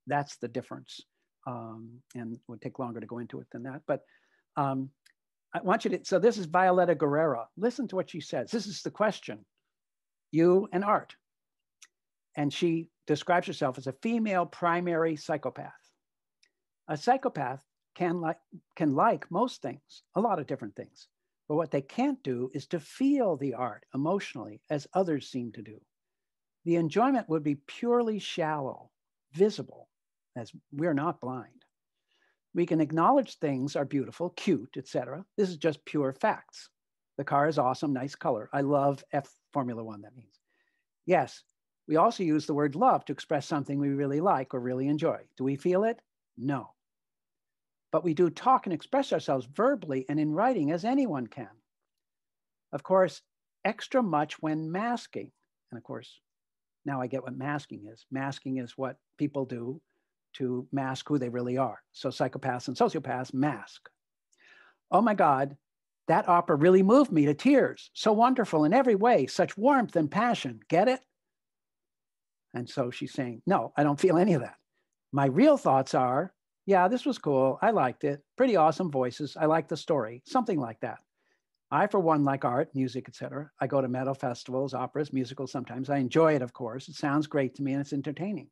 that's the difference. And it would take longer to go into it than that. But I want you to, so this is Violetta Guerrera. Listen to what she says. This is the question, you and art. And she describes herself as a female primary psychopath. A psychopath can like most things, a lot of different things. But what they can't do is to feel the art emotionally as others seem to do. The enjoyment would be purely shallow, visible, as we're not blind. We can acknowledge things are beautiful, cute, etc. This is just pure facts. The car is awesome, nice color. I love Formula One, that means. Yes, we also use the word love to express something we really like or really enjoy. Do we feel it? No. But we do talk and express ourselves verbally and in writing as anyone can. Of course, extra much when masking. And of course, now I get what masking is. Masking is what people do to mask who they really are. So psychopaths and sociopaths mask. Oh my God, that opera really moved me to tears. So wonderful in every way, such warmth and passion. Get it? And so she's saying, no, I don't feel any of that. My real thoughts are, yeah, this was cool. I liked it. Pretty awesome voices. I like the story, something like that. I, for one, like art, music, etc. I go to metal festivals, operas, musicals sometimes. I enjoy it, of course. It sounds great to me and it's entertaining.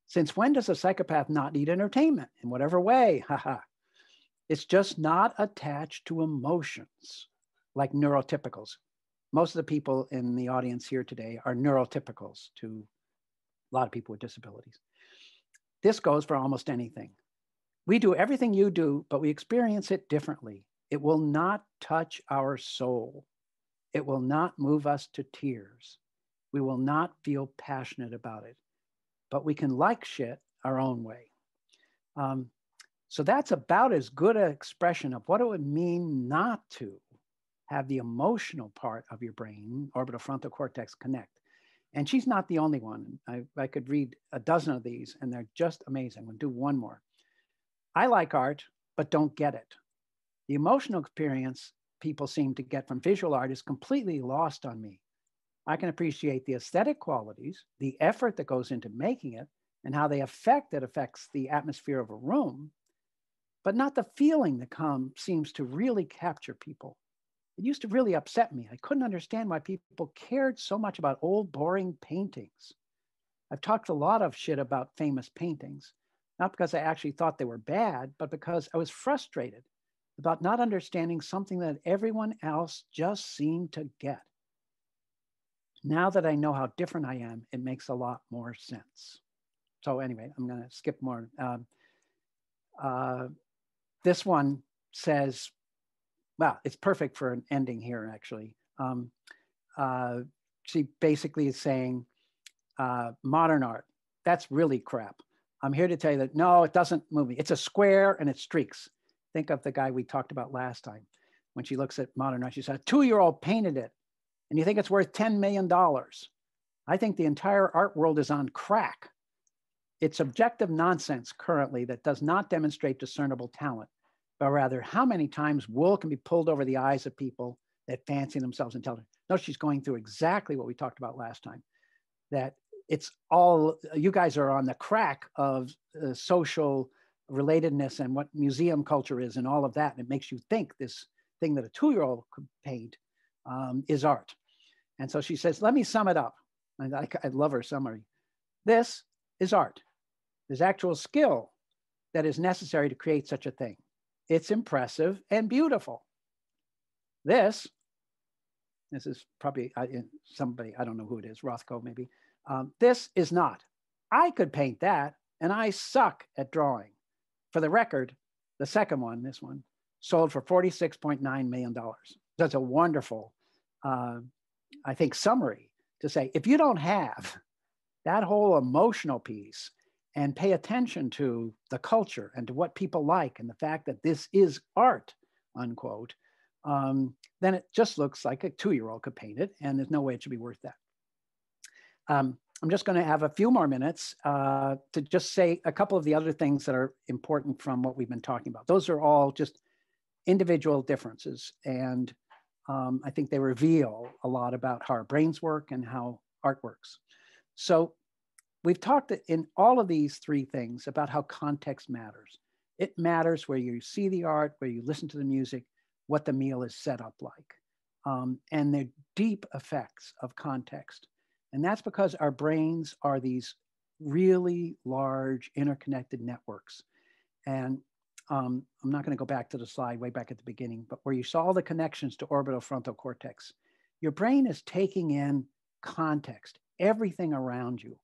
Since when does a psychopath not need entertainment? In whatever way, haha. It's just not attached to emotions like neurotypicals. Most of the people in the audience here today are neurotypicals to a lot of people with disabilities. This goes for almost anything. We do everything you do, but we experience it differently. It will not touch our soul. It will not move us to tears. We will not feel passionate about it, but we can like shit our own way. So that's about as good an expression of what it would mean not to have the emotional part of your brain, orbital frontal cortex, connect. And she's not the only one. I could read a dozen of these and they're just amazing. We'll do one more. I like art, but don't get it. The emotional experience people seem to get from visual art is completely lost on me. I can appreciate the aesthetic qualities, the effort that goes into making it, and how it affects the atmosphere of a room, but not the feeling that seems to really capture people. It used to really upset me. I couldn't understand why people cared so much about old, boring paintings. I've talked a lot of shit about famous paintings, not because I actually thought they were bad, but because I was frustrated about not understanding something that everyone else just seemed to get. Now that I know how different I am, it makes a lot more sense. So anyway, I'm going to skip more. This one says, well, it's perfect for an ending here, actually. She basically is saying, modern art, that's really crap. I'm here to tell you that, no, it doesn't move me. It's a square and it streaks. Think of the guy we talked about last time. When she looks at modern art, she said, a 2-year-old painted it, and you think it's worth $10 million. I think the entire art world is on crack. It's objective nonsense currently that does not demonstrate discernible talent, but rather how many times wool can be pulled over the eyes of people that fancy themselves intelligent. No, she's going through exactly what we talked about last time, that it's all, you guys are on the crack of social relatedness and what museum culture is and all of that. And it makes you think this thing that a 2-year-old could paint is art. And so she says, let me sum it up. And I love her summary. This is art. There's actual skill that is necessary to create such a thing. It's impressive and beautiful. This is probably somebody, I don't know who it is, Rothko maybe. This is not. I could paint that, and I suck at drawing. For the record, the second one, this one, sold for $46.9 million. That's a wonderful, I think, summary to say, if you don't have that whole emotional piece and pay attention to the culture and to what people like and the fact that this is art, unquote, then it just looks like a 2-year-old could paint it, and there's no way it should be worth that. I'm just going to have a few more minutes to just say a couple of the other things that are important from what we've been talking about. Those are all just individual differences, and I think they reveal a lot about how our brains work and how art works. So we've talked in all of these three things about how context matters. It matters where you see the art, where you listen to the music, what the meal is set up like, and the deep effects of context. And that's because our brains are these really large interconnected networks. And I'm not going to go back to the slide way back at the beginning, but where you saw all the connections to orbital frontal cortex, your brain is taking in context, everything around you.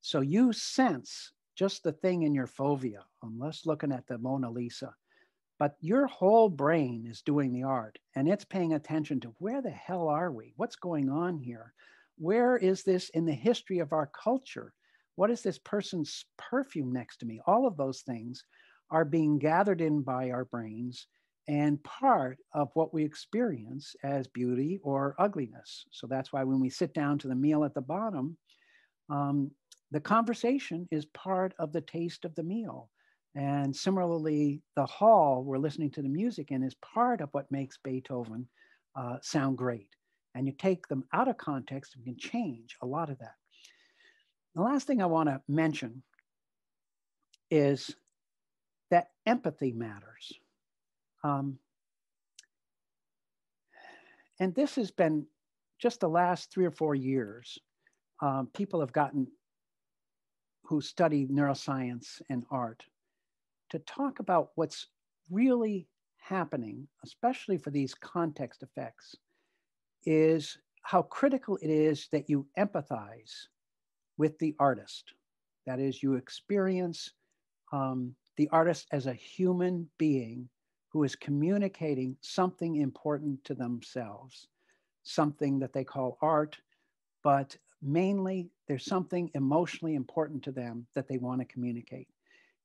So you sense just the thing in your fovea, unless looking at the Mona Lisa. But your whole brain is doing the art, and it's paying attention to where the hell are we? What's going on here? Where is this in the history of our culture? What is this person's perfume next to me? All of those things are being gathered in by our brains and part of what we experience as beauty or ugliness. So that's why when we sit down to the meal at the bottom, the conversation is part of the taste of the meal. And similarly, the hall we're listening to the music in is part of what makes Beethoven sound great. And you take them out of context, and you can change a lot of that. The last thing I want to mention is that empathy matters. And this has been just the last 3 or 4 years. People have gotten, who study neuroscience and art, to talk about what's really happening, especially for these context effects, is how critical it is that you empathize with the artist. That is, you experience the artist as a human being who is communicating something important to themselves, something that they call art, but mainly there's something emotionally important to them that they want to communicate.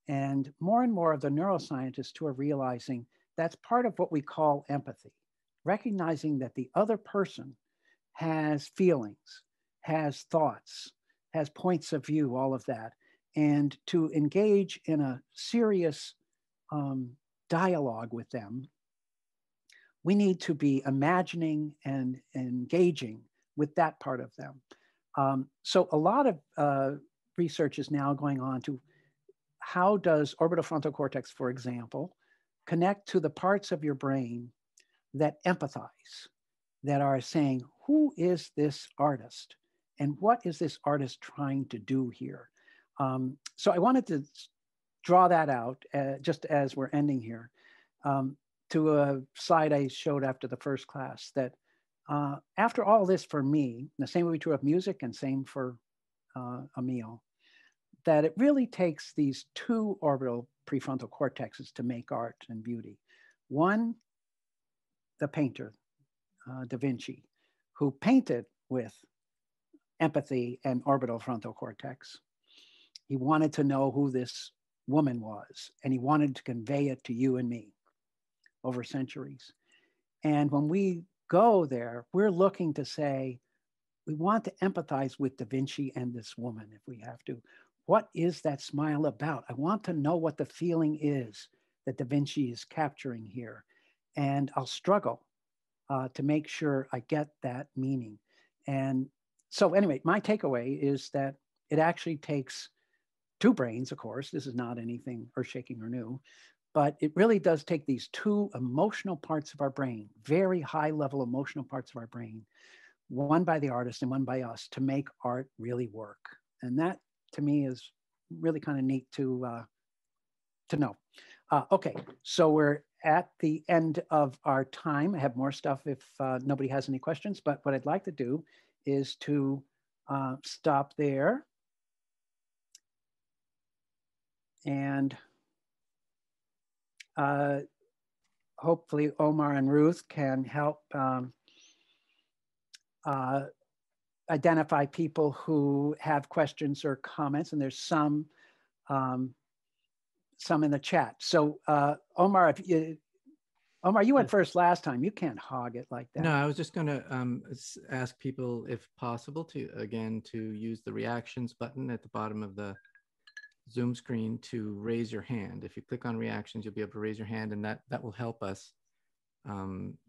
And more of the neuroscientists who are realizing that's part of what we call empathy, recognizing that the other person has feelings, has thoughts, has points of view, all of that. And to engage in a serious dialogue with them, we need to be imagining and engaging with that part of them. So a lot of research is now going on to how does orbitofrontal cortex, for example, connect to the parts of your brain that empathize, that are saying, who is this artist? And what is this artist trying to do here? So I wanted to draw that out just as we're ending here to a slide I showed after the first class, that after all this for me, the same would be true of music and same for a meal, that it really takes these 2 orbital prefrontal cortexes to make art and beauty. One, the painter, DaVinci, who painted with empathy and orbital frontal cortex. He wanted to know who this woman was, and he wanted to convey it to you and me over centuries. And when we go there, we're looking to say, we want to empathize with Da Vinci and this woman if we have to. What is that smile about? I want to know what the feeling is that Da Vinci is capturing here. And I'll struggle to make sure I get that meaning. And so anyway, my takeaway is that it actually takes 2 brains, of course. This is not anything earth-shaking or new, but it really does take these 2 emotional parts of our brain, very high-level emotional parts of our brain, one by the artist and one by us, to make art really work. And that, to me, is really kind of neat to know. Okay, so we're at the end of our time. I have more stuff if nobody has any questions, but what I'd like to do is to stop there. And hopefully Omar and Ruth can help identify people who have questions or comments, and there's some in the chat. So Omar, Omar, you went first last time. You can't hog it like that. No, I was just going to ask people, if possible, to use the reactions button at the bottom of the Zoom screen to raise your hand. If you click on reactions, you'll be able to raise your hand, and that will help us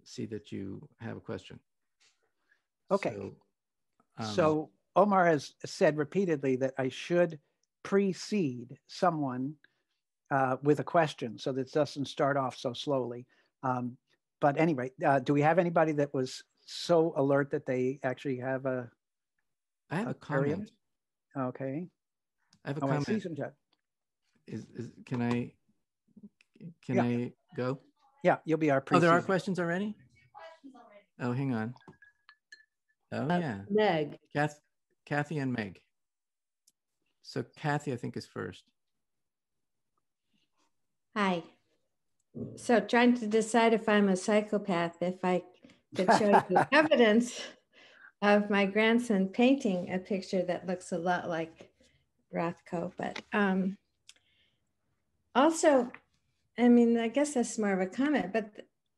see that you have a question. Okay. So Omar has said repeatedly that I should precede someone with a question so that it doesn't start off so slowly. But anyway, do we have anybody that was so alert that they actually have a? I have a comment. Okay. I have a comment. I see some chat. Can I go? Yeah, you'll be our precede. Oh, there are questions already? Oh, hang on. Oh, yeah. Meg. Kathy and Meg. So Kathy, I think, is first. Hi. So trying to decide if I'm a psychopath, if I could show you evidence of my grandson painting a picture that looks a lot like Rothko. But also, I mean, I guess that's more of a comment, but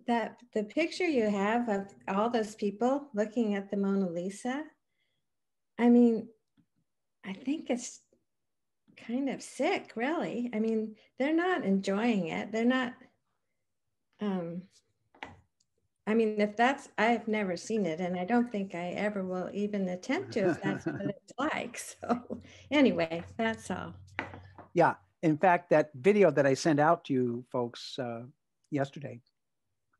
that the picture you have of all those people looking at the Mona Lisa, I mean, I think it's kind of sick, really. I mean, they're not enjoying it. They're not, I mean, if that's, I've never seen it, and I don't think I ever will even attempt to if that's what it's like. So anyway, that's all. Yeah. In fact, that video that I sent out to you folks yesterday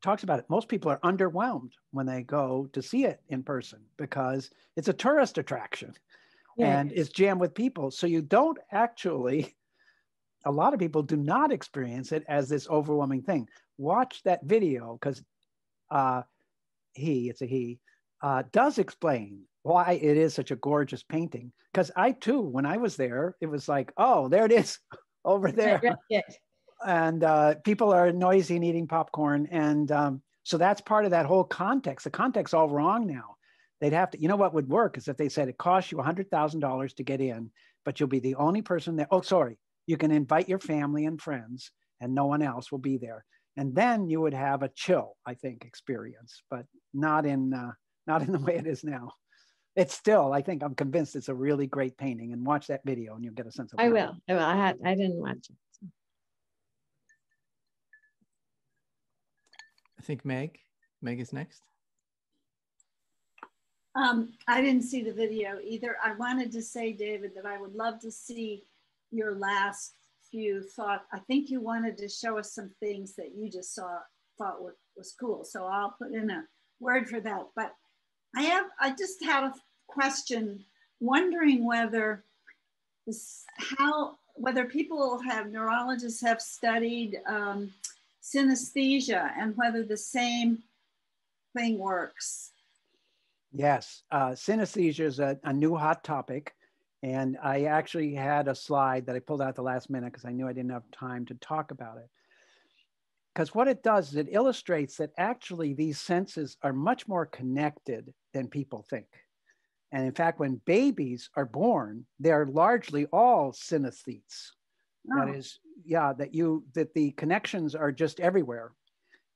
talks about it. Most people are underwhelmed when they go to see it in person because it's a tourist attraction and it's jammed with people. So you don't actually, a lot of people do not experience it as this overwhelming thing. Watch that video because it's a he, does explain why it is such a gorgeous painting. Because I too, when I was there, it was like, oh, there it is over there. And people are noisy and eating popcorn. And so that's part of that whole context. The context's all wrong now. They'd have to, you know what would work is if they said it costs you $100,000 to get in, but you'll be the only person there. Oh, sorry. You can invite your family and friends and no one else will be there. And then you would have a chill, I think, experience, but not in the way it is now. It's still, I think, I'm convinced it's a really great painting. And watch that video and you'll get a sense of it. I will. I didn't watch it. I think Meg is next. I didn't see the video either. I wanted to say, David, that I would love to see your last few thoughts. I think you wanted to show us some things that you just thought was cool. So I'll put in a word for that. But I just had a question, wondering whether neurologists have studied synesthesia and whether the same thing works. Yes, synesthesia is a new hot topic. And I actually had a slide that I pulled out at the last minute because I knew I didn't have time to talk about it. Because what it does is it illustrates that actually these senses are much more connected than people think. And in fact, when babies are born, they're largely all synesthetes. Oh. That is, yeah, that the connections are just everywhere.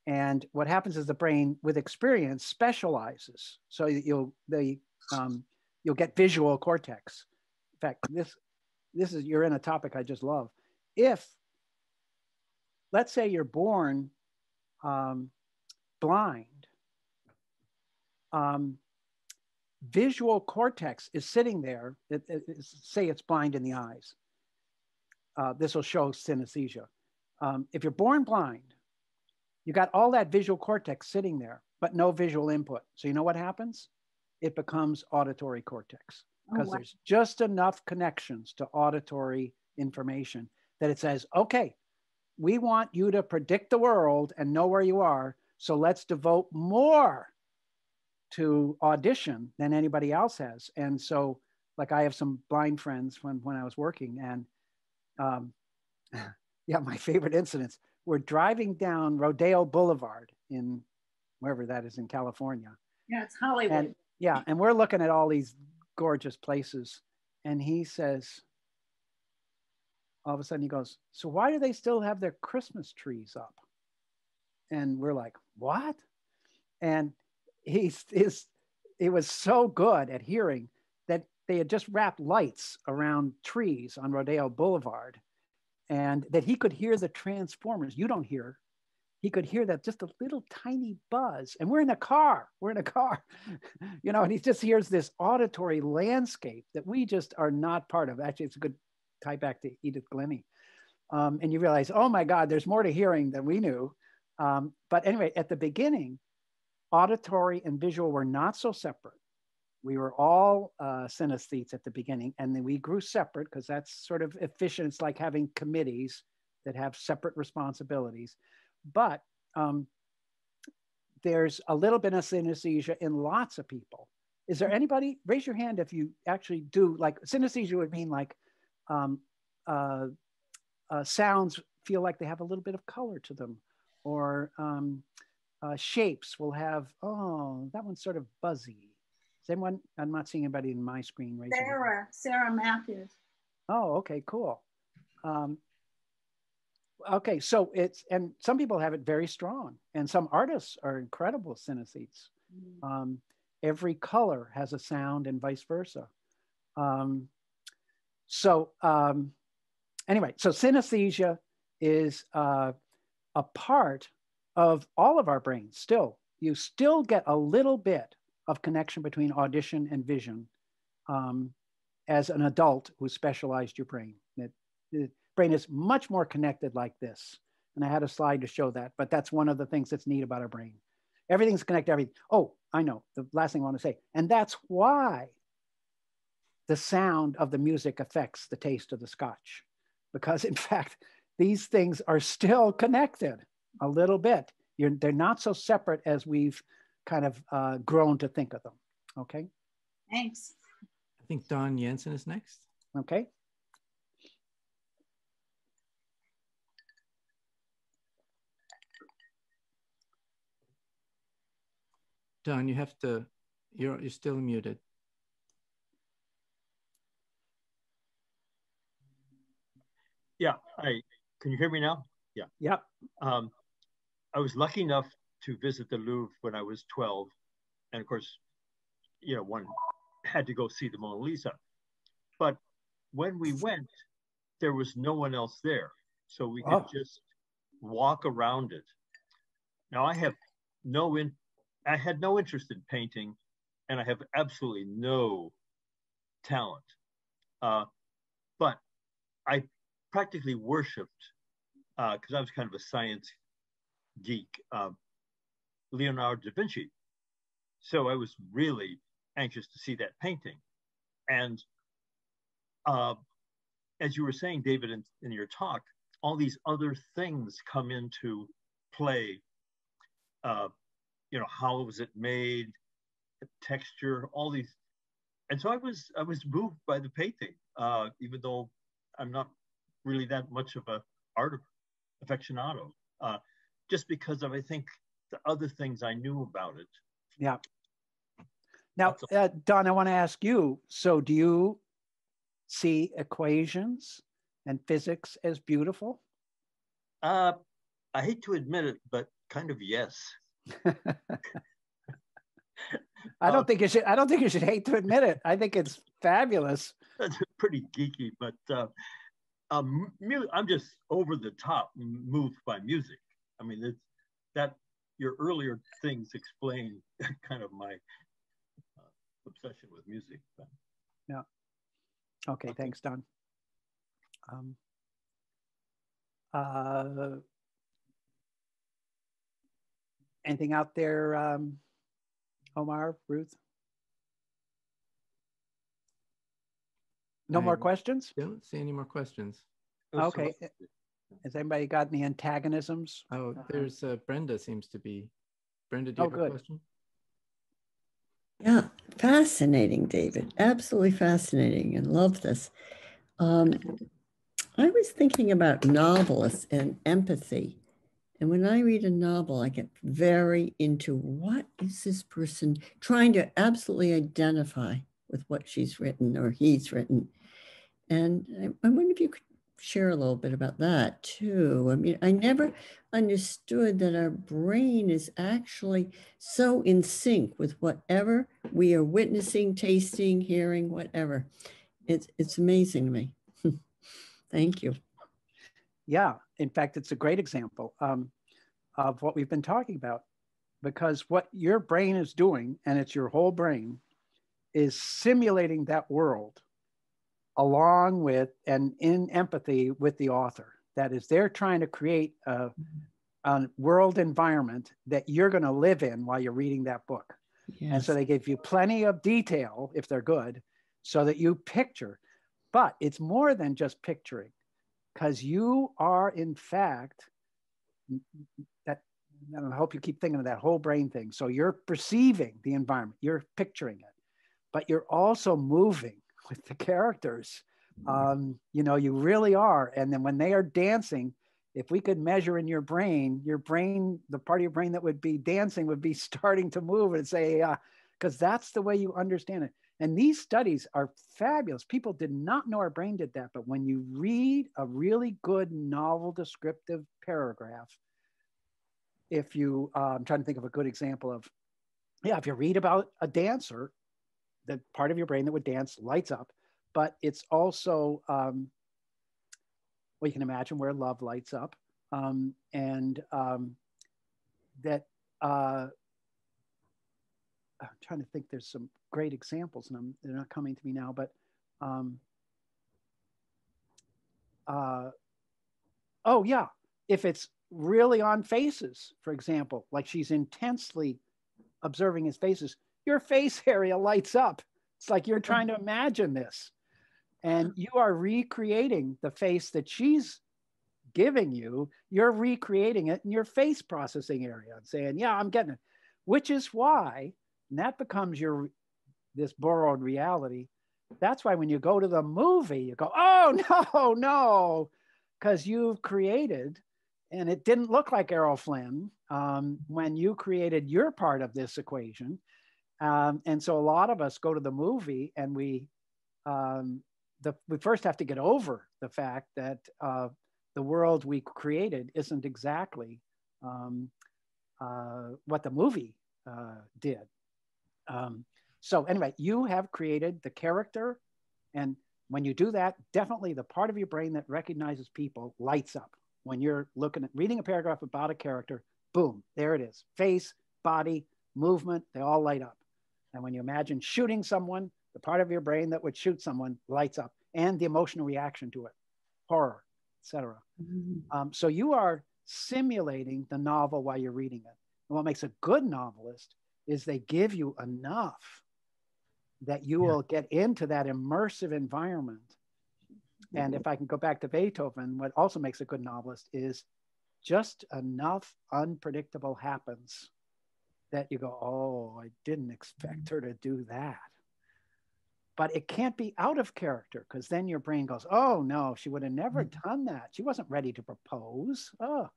And what happens is the brain with experience specializes. So you'll get visual cortex. In fact, this is, you're in a topic I just love. If, let's say you're born blind, visual cortex is sitting there, say it's blind in the eyes. This will show synesthesia. If you're born blind, you got all that visual cortex sitting there, but no visual input. So you know what happens? It becomes auditory cortex. Because there's just enough connections to auditory information that it says, okay, we want you to predict the world and know where you are. So let's devote more to audition than anybody else has. And so, like, I have some blind friends when I was working, and yeah, my favorite incidents, we're driving down Rodeo Boulevard in wherever that is in California. Yeah, it's Hollywood. And, yeah, and we're looking at all these gorgeous places. And he says, all of a sudden he goes, so why do they still have their Christmas trees up? And we're like, what? And he was so good at hearing that they had just wrapped lights around trees on Rodeo Boulevard and that he could hear the transformers. You don't hear. He could hear that just a little tiny buzz. And we're in a car, you know, and he just hears this auditory landscape that we just are not part of. Actually, it's a good tie back to Edith Glennie. And you realize, oh my God, there's more to hearing than we knew. But anyway, at the beginning, auditory and visual were not so separate. We were all synesthetes at the beginning, and then we grew separate because that's sort of efficient. It's like having committees that have separate responsibilities. But there's a little bit of synesthesia in lots of people. Is there anybody, raise your hand if you actually do, like synesthesia would mean like sounds feel like they have a little bit of color to them, or shapes will have, oh, that one's sort of buzzy. Is anyone, I'm not seeing anybody in my screen raising. Sarah Matthews. Oh, okay, cool. Okay, so it's, and some people have it very strong, and some artists are incredible synesthetes. Every color has a sound and vice versa. Anyway, so synesthesia is a part of all of our brains still. You still get a little bit of connection between audition and vision as an adult who specialized your brain. The brain is much more connected like this. And I had a slide to show that, but that's one of the things that's neat about our brain. Everything's connected to everything. Oh, I know, the last thing I want to say. And that's why the sound of the music affects the taste of the scotch. Because in fact, these things are still connected a little bit. They're not so separate as we've kind of grown to think of them, okay? Thanks. I think Don Jensen is next. Okay. Don, you have to, you're still muted. Yeah, can you hear me now? Yeah. Yeah. I was lucky enough to visit the Louvre when I was 12. And of course, you know, one had to go see the Mona Lisa. But when we went, there was no one else there. So we could just walk around it. Now I had no interest in painting, and I have absolutely no talent. But I practically worshipped, because I was kind of a science geek, Leonardo da Vinci. So I was really anxious to see that painting. And as you were saying, David, in your talk, all these other things come into play. You know, how was it made, the texture, all these. And so I was moved by the painting, even though I'm not really that much of a art aficionado, just because of, I think, the other things I knew about it. Yeah. Now, Don, I want to ask you, so do you see equations and physics as beautiful? I hate to admit it, but kind of yes. I don't think you should hate to admit it. I think it's fabulous. That's pretty geeky, but I'm just over the top moved by music. I mean, it's that your earlier things explain kind of my obsession with music. But. Yeah. Okay. Thanks, Don. Anything out there, Omar, Ruth? No more questions? Don't see any more questions. Okay. Has anybody got any antagonisms? Oh, there's Brenda seems to be. Brenda, do you have a question? Yeah, fascinating, David. Absolutely fascinating, and love this. I was thinking about novelists and empathy. And when I read a novel, I get very into what is this person trying to absolutely identify with what she's written or he's written. And I wonder if you could share a little bit about that too. I mean, I never understood that our brain is actually so in sync with whatever we are witnessing, tasting, hearing, whatever. It's amazing to me. Thank you. Yeah, in fact, it's a great example of what we've been talking about, because what your brain is doing, and it's your whole brain, is simulating that world along with and in empathy with the author. That is, they're trying to create a world environment that you're going to live in while you're reading that book. Yes. And so they give you plenty of detail, if they're good, so that you picture. But it's more than just picturing, because you are, in fact, that, I hope you keep thinking of that whole brain thing. So you're perceiving the environment, you're picturing it, but you're also moving with the characters. You know, you really are. And then when they are dancing, if we could measure in your brain, the part of your brain that would be dancing would be starting to move and say, because that's the way you understand it. And these studies are fabulous. People did not know our brain did that. But when you read a really good novel descriptive paragraph, if you, I'm trying to think of a good example of, if you read about a dancer, the part of your brain that would dance lights up, but it's also, well, you can imagine where love lights up. I'm trying to think, there's some great examples and they're not coming to me now, but oh yeah, if it's really on faces, for example, like she's intensely observing his faces, your face area lights up. It's like you're trying to imagine this and you are recreating the face that she's giving you. You're recreating it in your face processing area and saying, yeah, I'm getting it, which is why, and that becomes this borrowed reality. That's why when you go to the movie, you go, oh, no, because you've created, and it didn't look like Errol Flynn when you created your part of this equation. And so a lot of us go to the movie and we first have to get over the fact that the world we created isn't exactly what the movie did. So anyway, you have created the character. And when you do that, definitely the part of your brain that recognizes people lights up. When you're reading a paragraph about a character, boom, there it is. Face, body, movement, they all light up. And when you imagine shooting someone, the part of your brain that would shoot someone lights up, and the emotional reaction to it, horror, etc. So you are simulating the novel while you're reading it. And what makes a good novelist is they give you enough that you will get into that immersive environment. And if I can go back to Beethoven, what also makes a good novelist is just enough unpredictable happens that you go, oh, I didn't expect her to do that. But it can't be out of character, because then your brain goes, oh no, she would have never done that. She wasn't ready to propose. Oh,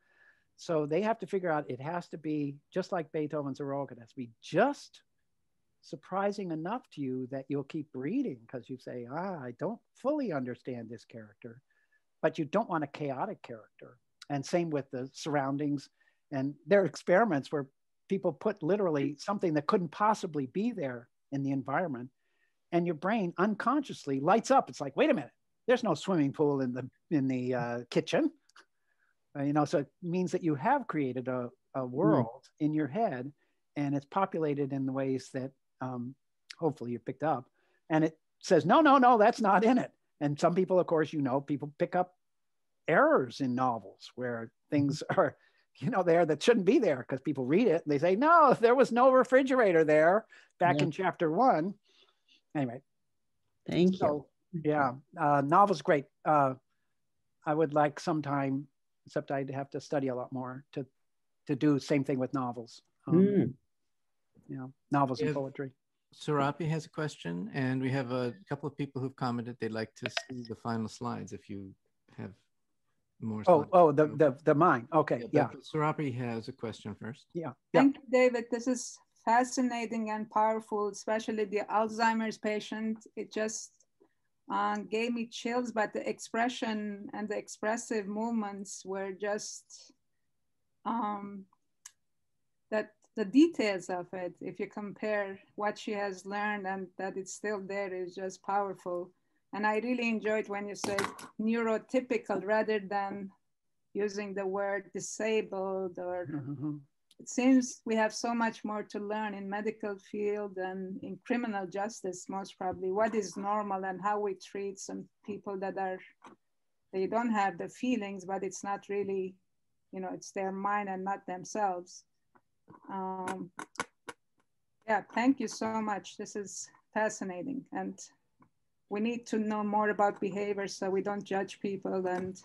so they have to figure out, it has to be just like Beethoven's Eroica. It has to be just surprising enough to you that you'll keep reading, because you say, I don't fully understand this character, but you don't want a chaotic character. And same with the surroundings. And there are experiments where people put literally something that couldn't possibly be there in the environment, and your brain unconsciously lights up. It's like, wait a minute, there's no swimming pool in the kitchen. So it means that you have created a world in your head, and it's populated in the ways that hopefully you picked up. And it says, no, that's not in it. And some people, of course, people pick up errors in novels where things are, there that shouldn't be there, because people read it and they say, no, there was no refrigerator there back in chapter 1. Anyway. Thank you. Yeah, novel's great. I would like sometime, except I'd have to study a lot more to do the same thing with novels. Novels and poetry. Sarapi has a question, and we have a couple of people who've commented they'd like to see the final slides if you have more slides. The mine. Okay, yeah. Sarapi has a question first. Yeah. Thank you, David. This is fascinating and powerful, especially the Alzheimer's patient. It just gave me chills, but the expression and the expressive movements were just that the details of it, if you compare what she has learned and that it's still there, is just powerful. And I really enjoyed when you said neurotypical rather than using the word disabled, or it seems we have so much more to learn in medical field and in criminal justice, most probably, what is normal and how we treat some people that they don't have the feelings, but it's not really, it's their mind and not themselves. Yeah, thank you so much. This is fascinating. And we need to know more about behavior so we don't judge people and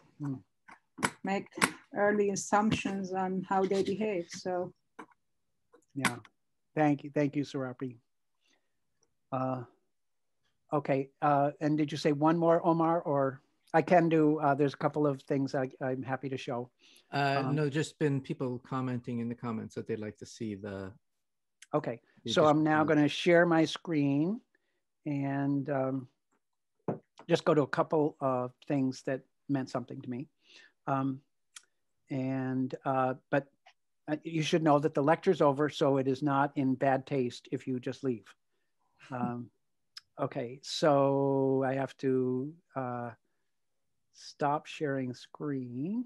make early assumptions on how they behave. So yeah, thank you, Sarapi. Okay, and did you say one more, Omar, or I can do, there's a couple of things I'm happy to show. No, just been people commenting in the comments that they'd like to see the. Okay, so I'm now going to share my screen and just go to a couple of things that meant something to me. But you should know that the lecture's over, so it is not in bad taste if you just leave. Okay, so I have to stop sharing screen.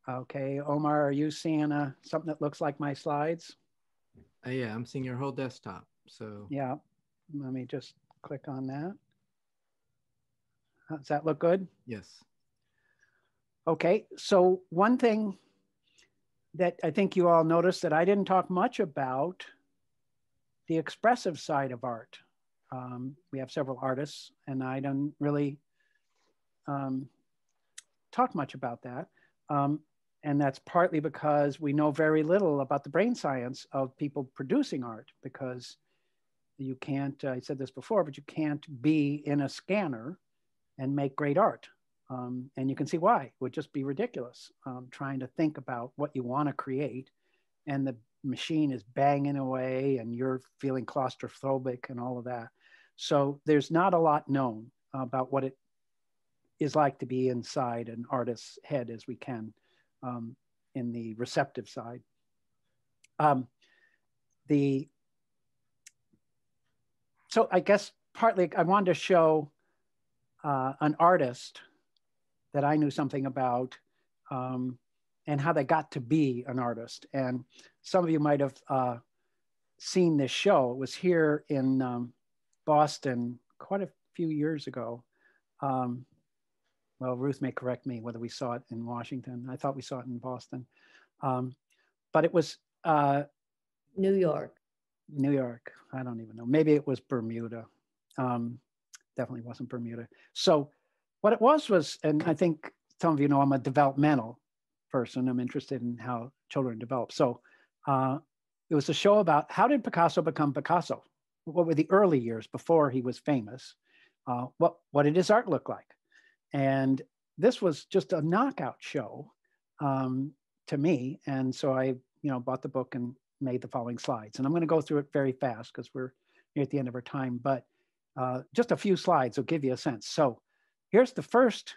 Okay, Omar, are you seeing something that looks like my slides? Yeah, I'm seeing your whole desktop. So yeah, let me just click on that. Does that look good? Yes. Okay, so one thing that I think you all noticed that I didn't talk much about the expressive side of art. We have several artists, and I don't really talk much about that. And that's partly because we know very little about the brain science of people producing art, because you can't, I said this before, but you can't be in a scanner and make great art. And you can see why. It would just be ridiculous trying to think about what you want to create, and the machine is banging away and you're feeling claustrophobic and all of that. So there's not a lot known about what it is like to be inside an artist's head as we can in the receptive side. So I guess partly I wanted to show an artist that I knew something about and how they got to be an artist. And some of you might have seen this show. It was here in Boston quite a few years ago. Well, Ruth may correct me whether we saw it in Washington. I thought we saw it in Boston. But it was New York. New York. I don't even know. Maybe it was Bermuda. Definitely wasn't Bermuda. So what it was, and I think some of you know I'm a developmental person. I'm interested in how children develop. So it was a show about how did Picasso become Picasso? What were the early years before he was famous? What did his art look like? And this was just a knockout show to me. And so I, bought the book and made the following slides. And I'm going to go through it very fast because we're near at the end of our time. But just a few slides will give you a sense. So here's the first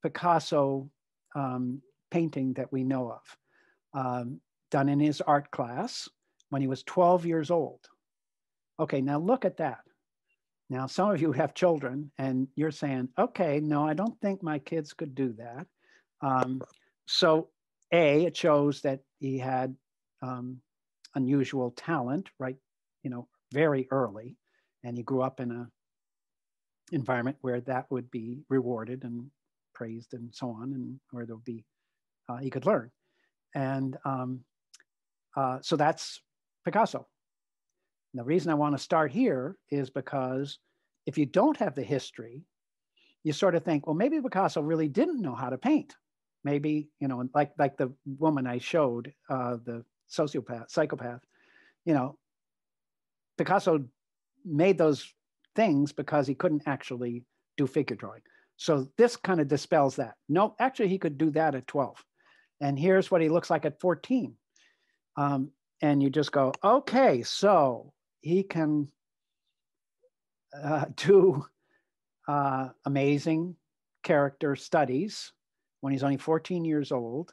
Picasso painting that we know of, done in his art class when he was 12 years old. Okay, now look at that. Now, some of you have children and you're saying, okay, no, I don't think my kids could do that. So it shows that he had unusual talent, right? Very early, and he grew up in an environment where that would be rewarded and praised and so on, and where there'll be, he could learn. And so that's Picasso. And the reason I want to start here is because if you don't have the history, you sort of think, well, maybe Picasso really didn't know how to paint. Maybe, like the woman I showed, the psychopath, Picasso made those things because he couldn't actually do figure drawing. So this kind of dispels that. No, actually he could do that at 12. And here's what he looks like at 14. And you just go, okay, so he can do amazing character studies when he's only 14 years old,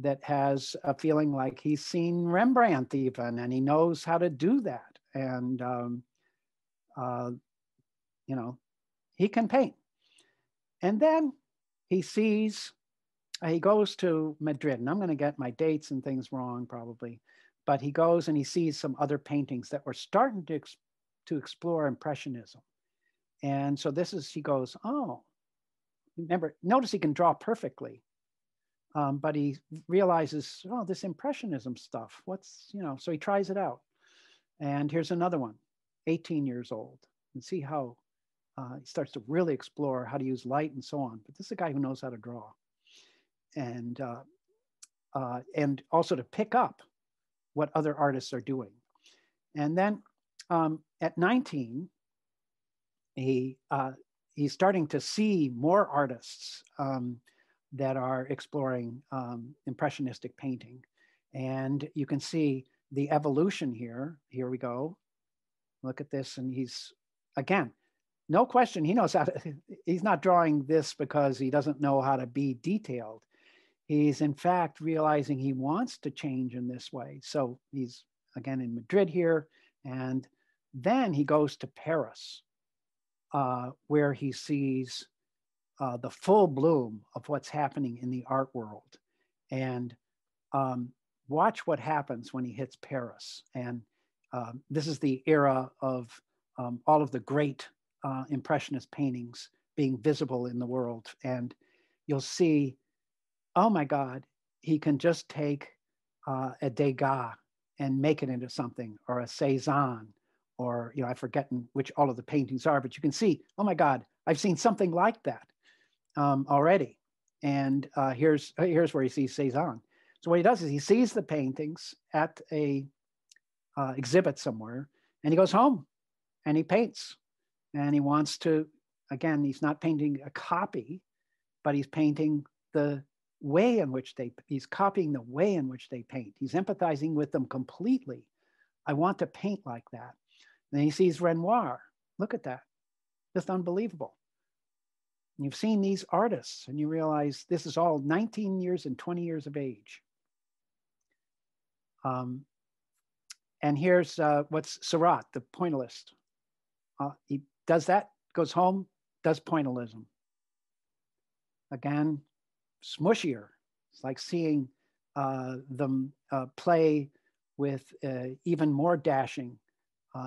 that has a feeling like he's seen Rembrandt even, and he knows how to do that. And, he can paint. And then he goes to Madrid, and I'm going to get my dates and things wrong probably, but he goes and he sees some other paintings that were starting to explore Impressionism. And so he goes, oh, remember, notice he can draw perfectly, but he realizes, oh, this Impressionism stuff, so he tries it out. And here's another one, 18 years old, and see how He starts to really explore how to use light and so on. But this is a guy who knows how to draw, and also to pick up what other artists are doing. And then at 19, he's starting to see more artists that are exploring impressionistic painting. And you can see the evolution here. Here we go. Look at this. And he's, again, no question, he knows how to, he's not drawing this because he doesn't know how to be detailed. He's in fact realizing he wants to change in this way. So he's again in Madrid here. And then he goes to Paris, where he sees the full bloom of what's happening in the art world. And watch what happens when he hits Paris. And this is the era of all of the great Impressionist paintings being visible in the world. And you'll see, oh my God, he can just take a Degas and make it into something, or a Cézanne, or, I've forgotten which all of the paintings are, but you can see, oh my God, I've seen something like that already. And here's where he sees Cézanne. So what he does is he sees the paintings at a exhibit somewhere, and he goes home and he paints. And he wants to, again, he's not painting a copy, but he's painting the way in which he's copying the way in which they paint. He's empathizing with them completely. I want to paint like that. And then he sees Renoir. Look at that. Just unbelievable. And you've seen these artists and you realize this is all 19 years and 20 years of age. And here's what's Seurat, the pointillist. He does that, goes home, does pointillism. Again, smushier. It's like seeing them play with even more dashing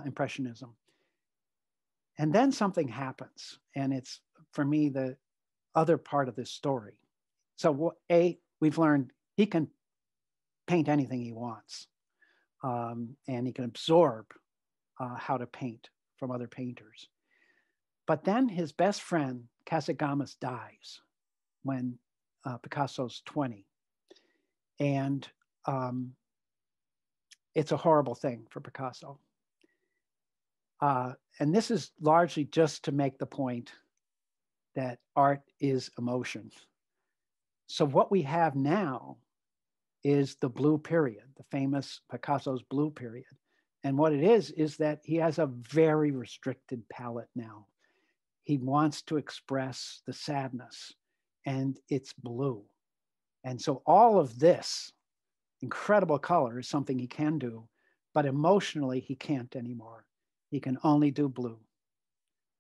impressionism. And then something happens, and it's, for me, the other part of this story. So we've learned he can paint anything he wants, and he can absorb how to paint from other painters. But then his best friend, Casagemas, dies when Picasso's 20. And it's a horrible thing for Picasso. And this is largely just to make the point that art is emotion. So what we have now is the blue period, the famous Picasso's blue period. And what it is that he has a very restricted palette now. He wants to express the sadness, and it's blue. And so all of this incredible color is something he can do, but emotionally he can't anymore. He can only do blue.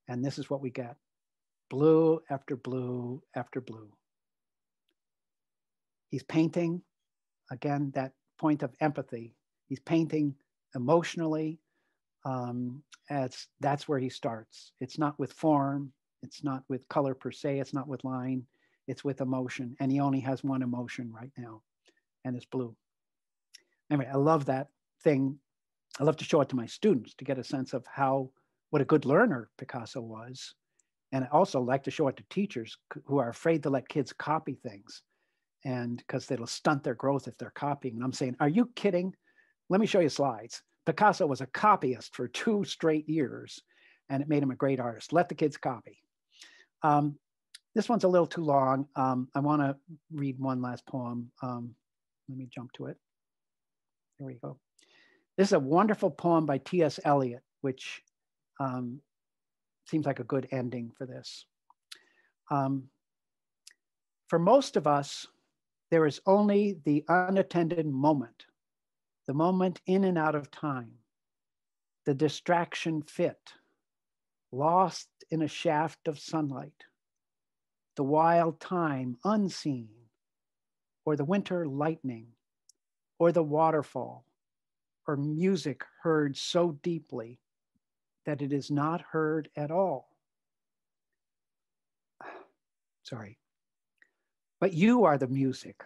And this is what we get. Blue after blue after blue. He's painting, again, that point of empathy. He's painting emotionally. That's where he starts. It's not with form. It's not with color per se. It's not with line. It's with emotion. And he only has one emotion right now, and it's blue. Anyway, I love that thing. I love to show it to my students to get a sense of what a good learner Picasso was. And I also like to show it to teachers who are afraid to let kids copy things, and because it'll stunt their growth if they're copying. And I'm saying, are you kidding? Let me show you slides. Picasso was a copyist for 2 straight years, and it made him a great artist. Let the kids copy. This one's a little too long. I want to read one last poem. Let me jump to it. Here we go. This is a wonderful poem by T.S. Eliot, which seems like a good ending for this. For most of us, there is only the unattended moment, the moment in and out of time, the distraction fit, lost in a shaft of sunlight, the wild time unseen, or the winter lightning, or the waterfall, or music heard so deeply that it is not heard at all. Sorry. But you are the music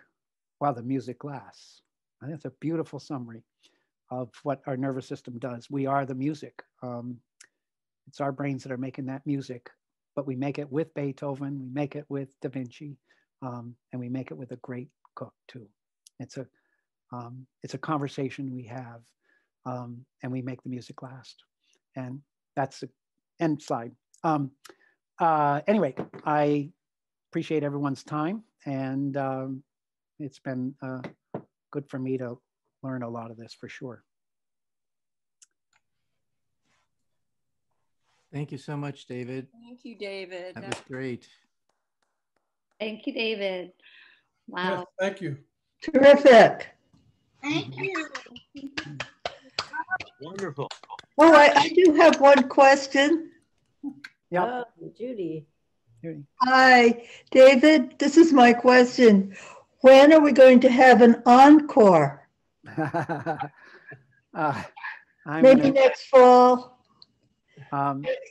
while the music lasts. I think that's a beautiful summary of what our nervous system does. We are the music. It's our brains that are making that music, but we make it with Beethoven, we make it with DaVinci, and we make it with a great cook too. It's a conversation we have, and we make the music last. And that's the end slide. Anyway, I appreciate everyone's time, and it's been good for me to learn a lot of this for sure. Thank you so much, David. Thank you, David. That was great. Thank you, David. Wow. Yes, thank you. Terrific. Thank you. Wonderful. Well, I do have one question. Yeah. Oh, Judy. Hi, David. This is my question. When are we going to have an encore? Maybe next fall.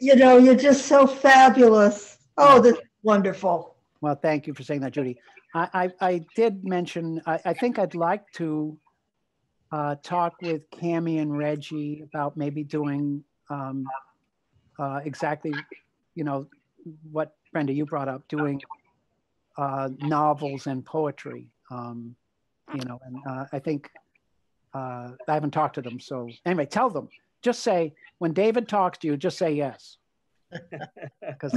You know, you're just so fabulous. Oh, that's wonderful. Well, thank you for saying that, Judy. I did mention, I think I'd like to talk with Cammie and Reggie about maybe doing exactly, you know, what Brenda, you brought up, doing novels and poetry, you know, and I think I haven't talked to them. So anyway, tell them, just say, when David talks to you, just say yes. Because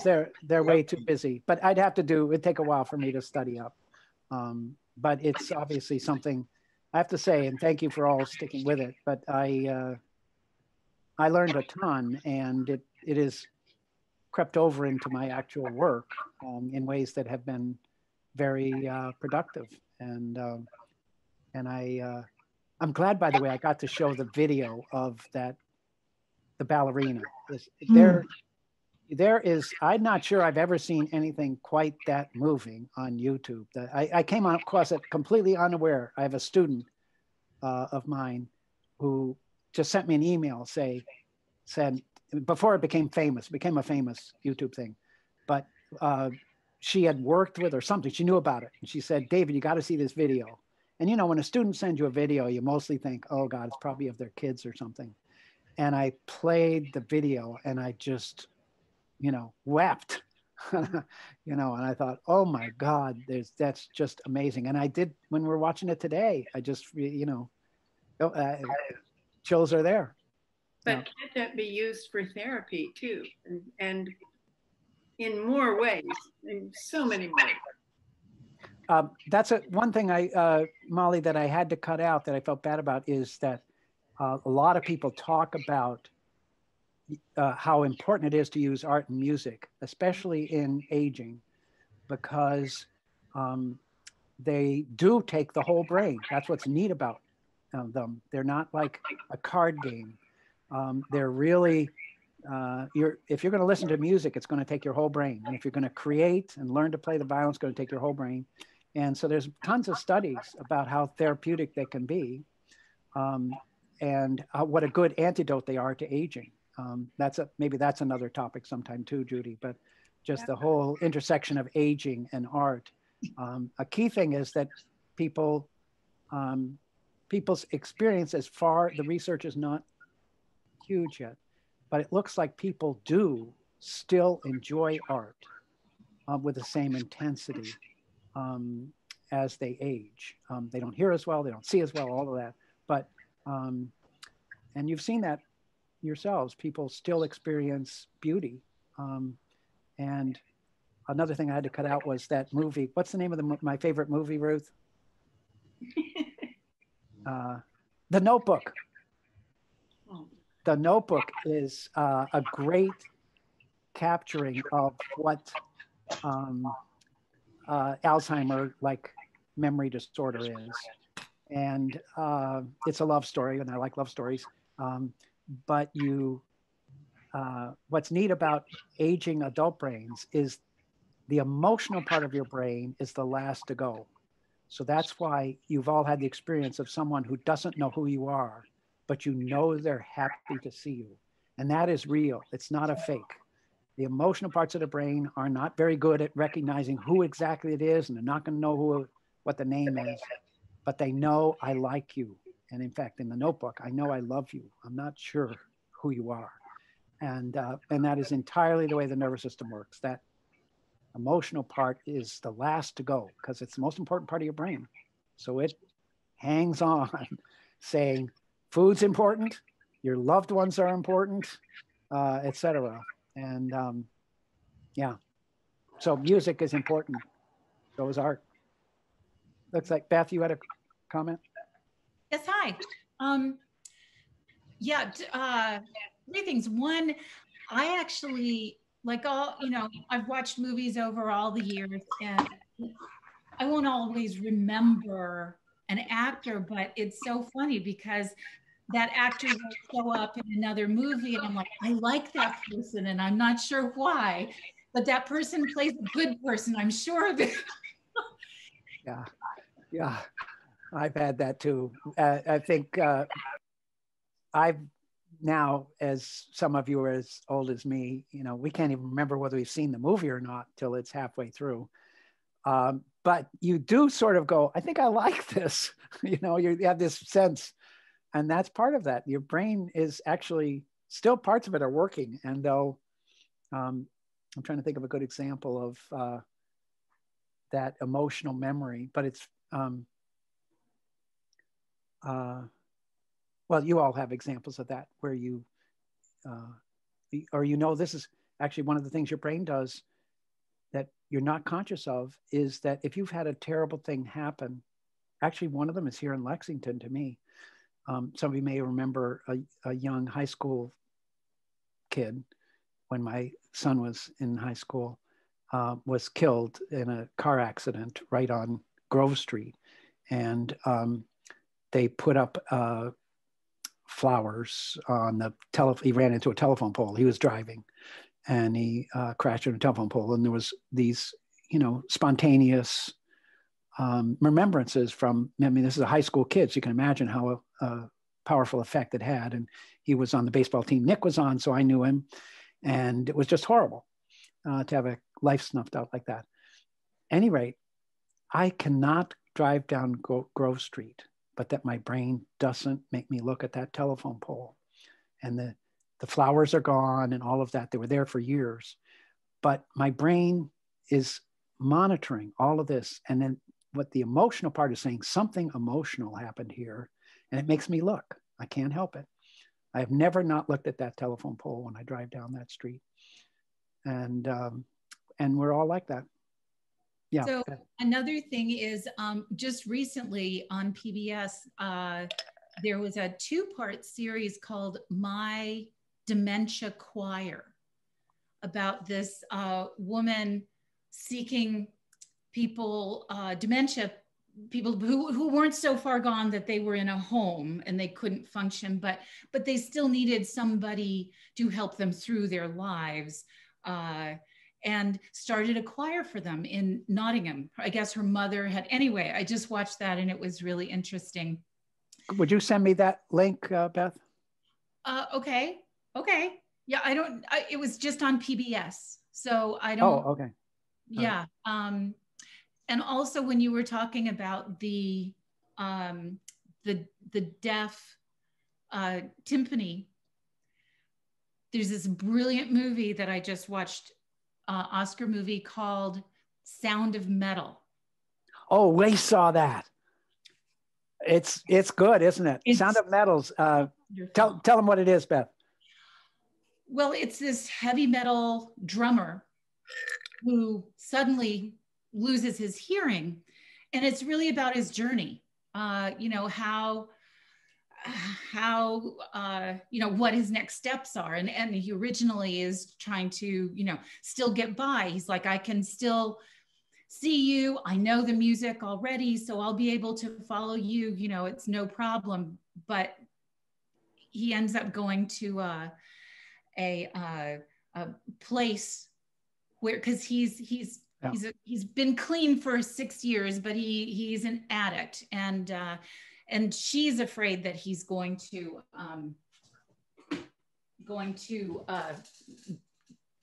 they're way too busy. But I'd have to it'd take a while for me to study up. But it's obviously something I have to say, and thank you for all sticking with it. But I learned a ton, and it is crept over into my actual work in ways that have been very productive. And I'm glad, by the way, I got to show the video of the ballerina. There is, I'm not sure I've ever seen anything quite that moving on YouTube. I came across it completely unaware. I have a student of mine who just sent me an email said, before it became a famous YouTube thing, but she had worked with or something, she knew about it. And she said, David, you got to see this video. And you know, when a student sends you a video, you mostly think, oh God, it's probably of their kids or something. And I played the video and I just, you know, wept, you know, and I thought, oh my God, that's just amazing. And I did, when we're watching it today, I just, you know, chills are there. But can that be used for therapy too? And in more ways, in so many more ways. That's one thing Molly, that I had to cut out that I felt bad about is that a lot of people talk about how important it is to use art and music, especially in aging, because they do take the whole brain. That's what's neat about them. They're not like a card game. They're really, if you're going to listen to music, it's going to take your whole brain. And if you're going to create and learn to play the violin, it's going to take your whole brain. And so there's tons of studies about how therapeutic they can be, and what a good antidote they are to aging. Maybe that's another topic sometime too, Judy, but just the whole intersection of aging and art. A key thing is that people's experience, as far, the research is not huge yet, but it looks like people do still enjoy art with the same intensity as they age. They don't hear as well, they don't see as well, all of that. But, and you've seen that yourselves, people still experience beauty. And another thing I had to cut out was that movie. What's the name of my favorite movie, Ruth? The Notebook. The Notebook is a great capturing of what Alzheimer-like memory disorder is. And it's a love story, and I like love stories. But what's neat about aging adult brains is the emotional part of your brain is the last to go. So that's why you've all had the experience of someone who doesn't know who you are, but you know they're happy to see you. And that is real. It's not a fake. The emotional parts of the brain are not very good at recognizing who exactly it is, and they're not going to know what the name is, but they know I like you. And in fact, in the Notebook, I know I love you. I'm not sure who you are. And that is entirely the way the nervous system works. That emotional part is the last to go because it's the most important part of your brain. So it hangs on saying food's important, your loved ones are important, etc. And yeah, so music is important. So is art. Looks like Beth, you had a comment? Yes, hi. Yeah, three things. One, I actually, like all, you know, I've watched movies over all the years and I won't always remember an actor, but it's so funny because that actor will show up in another movie and I'm like, I like that person and I'm not sure why, but that person plays a good person, I'm sure of it. Yeah, I've had that too. I think I've now, as some of you are as old as me, you know, we can't even remember whether we've seen the movie or not till it's halfway through. But you do sort of go, I think I like this. You know, you have this sense, and that's part of that. Your brain is actually still parts of it are working. And though I'm trying to think of a good example of that emotional memory, but it's well, you all have examples of that where you, or you know, this is actually one of the things your brain does that you're not conscious of is that if you've had a terrible thing happen, actually one of them is here in Lexington to me. Some of you may remember a young high school kid when my son was in high school, was killed in a car accident right on Grove Street. And they put up flowers on the he ran into a telephone pole. He was driving and he crashed into a telephone pole. And there was these, you know, spontaneous remembrances from, I mean, this is a high school kid, so you can imagine how powerful effect it had. And he was on the baseball team Nick was on, so I knew him. And it was just horrible to have a life snuffed out like that. At any rate, I cannot drive down Grove Street, but that my brain doesn't make me look at that telephone pole. And the flowers are gone and all of that. They were there for years. But my brain is monitoring all of this. And then what the emotional part is saying, something emotional happened here. And it makes me look. I can't help it. I have never not looked at that telephone pole when I drive down that street. And we're all like that. Yeah. So another thing is just recently on PBS, there was a 2-part series called My Dementia Choir about this woman seeking people, dementia people who weren't so far gone that they were in a home and they couldn't function, but they still needed somebody to help them through their lives. And started a choir for them in Nottingham. I guess her mother had, anyway, I just watched that and it was really interesting. Would you send me that link, Beth? Okay. Yeah, it was just on PBS. So I don't. Oh, okay. Yeah. And also when you were talking about the deaf timpani, there's this brilliant movie that I just watched, Oscar movie called Sound of Metal. Oh, we saw that. It's good, isn't it? Sound of Metal's. Tell them what it is, Beth. Well, it's this heavy metal drummer who suddenly loses his hearing, and it's really about his journey. You know, how you know, what his next steps are. And he originally is trying to, you know, still get by. He's like, I can still see you. I know the music already, so I'll be able to follow you. You know, it's no problem. But he ends up going to a place where, because he's been clean for 6 years, but he's an addict, and she's afraid that he's going to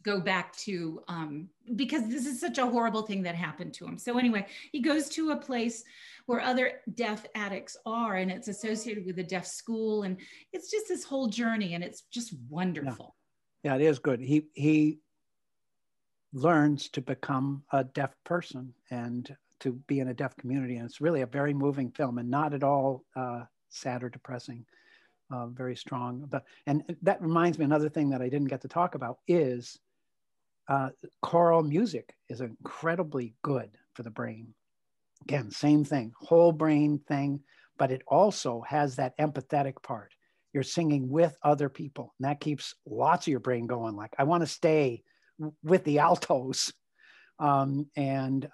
go back to, because this is such a horrible thing that happened to him. So anyway, he goes to a place where other deaf addicts are, and it's associated with a deaf school, and it's just this whole journey, and it's just wonderful. Yeah, it is good. He learns to become a deaf person and to be in a deaf community, and it's really a very moving film and not at all sad or depressing. Very strong. And that reminds me, another thing that I didn't get to talk about is choral music is incredibly good for the brain. Again, same thing, whole brain thing, but it also has that empathetic part. You're singing with other people, and that keeps lots of your brain going. Like, I want to stay with the altos, and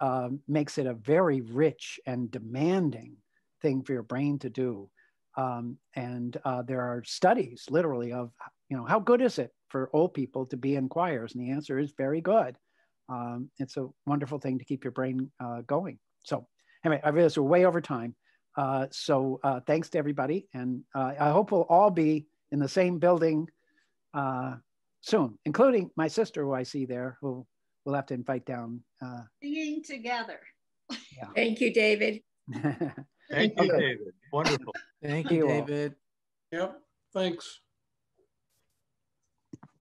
makes it a very rich and demanding thing for your brain to do. There are studies literally of, how good is it for old people to be in choirs? And the answer is very good. It's a wonderful thing to keep your brain going. So anyway, I realize we're way over time. So thanks to everybody. And I hope we'll all be in the same building soon, including my sister, who I see there, who we'll have to invite down. Singing together. Yeah. Thank you, David. Thank you, David. Wonderful. Thank you, David. Yep. Thanks.